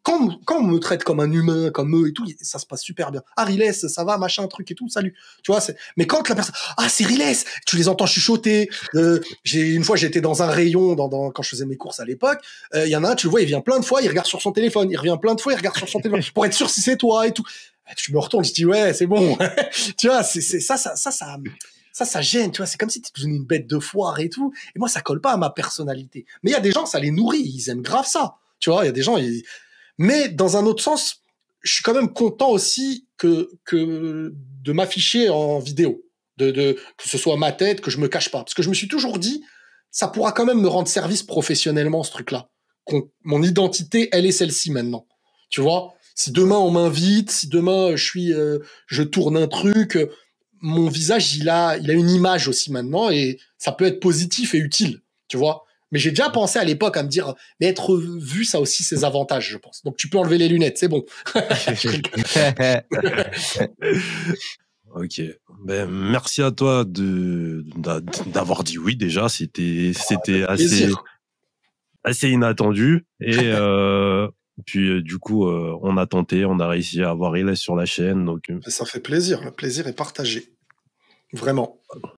quand on me traite comme un humain, comme eux et tout, ça se passe super bien. Ah, Riles, ça va, machin, truc et tout, salut. Tu vois, mais quand la personne, ah, c'est Riles, tu les entends chuchoter. Une fois, j'étais dans un rayon, quand je faisais mes courses à l'époque, il y en a un, tu le vois, il vient plein de fois, il regarde sur son téléphone, il revient plein de fois, il regarde sur son téléphone, pour être sûr si c'est toi et tout. Je me retourne, je dis ouais, c'est bon. Tu vois, ça gêne, tu vois, c'est comme si tu devenais une bête de foire et tout. Et moi, ça colle pas à ma personnalité. Mais il y a des gens, ça les nourrit, ils aiment grave ça. Tu vois, il y a des gens, mais dans un autre sens, je suis quand même content aussi que de m'afficher en vidéo, que ce soit ma tête, que je me cache pas. Parce que je me suis toujours dit, ça pourra quand même me rendre service professionnellement, ce truc-là. Mon identité, elle est celle-ci maintenant. Tu vois? Si demain on m'invite, si demain je tourne un truc, mon visage il a une image aussi maintenant et ça peut être positif et utile, tu vois. Mais j'ai déjà pensé à l'époque à me dire, mais être vu ça a aussi ses avantages, je pense. Donc tu peux enlever les lunettes, c'est bon. Ok. Ben, merci à toi d'avoir dit oui déjà. C'était assez inattendu et puis du coup on a tenté, on a réussi à avoir Riles sur la chaîne. Donc ça fait plaisir. Le plaisir est partagé. Vraiment.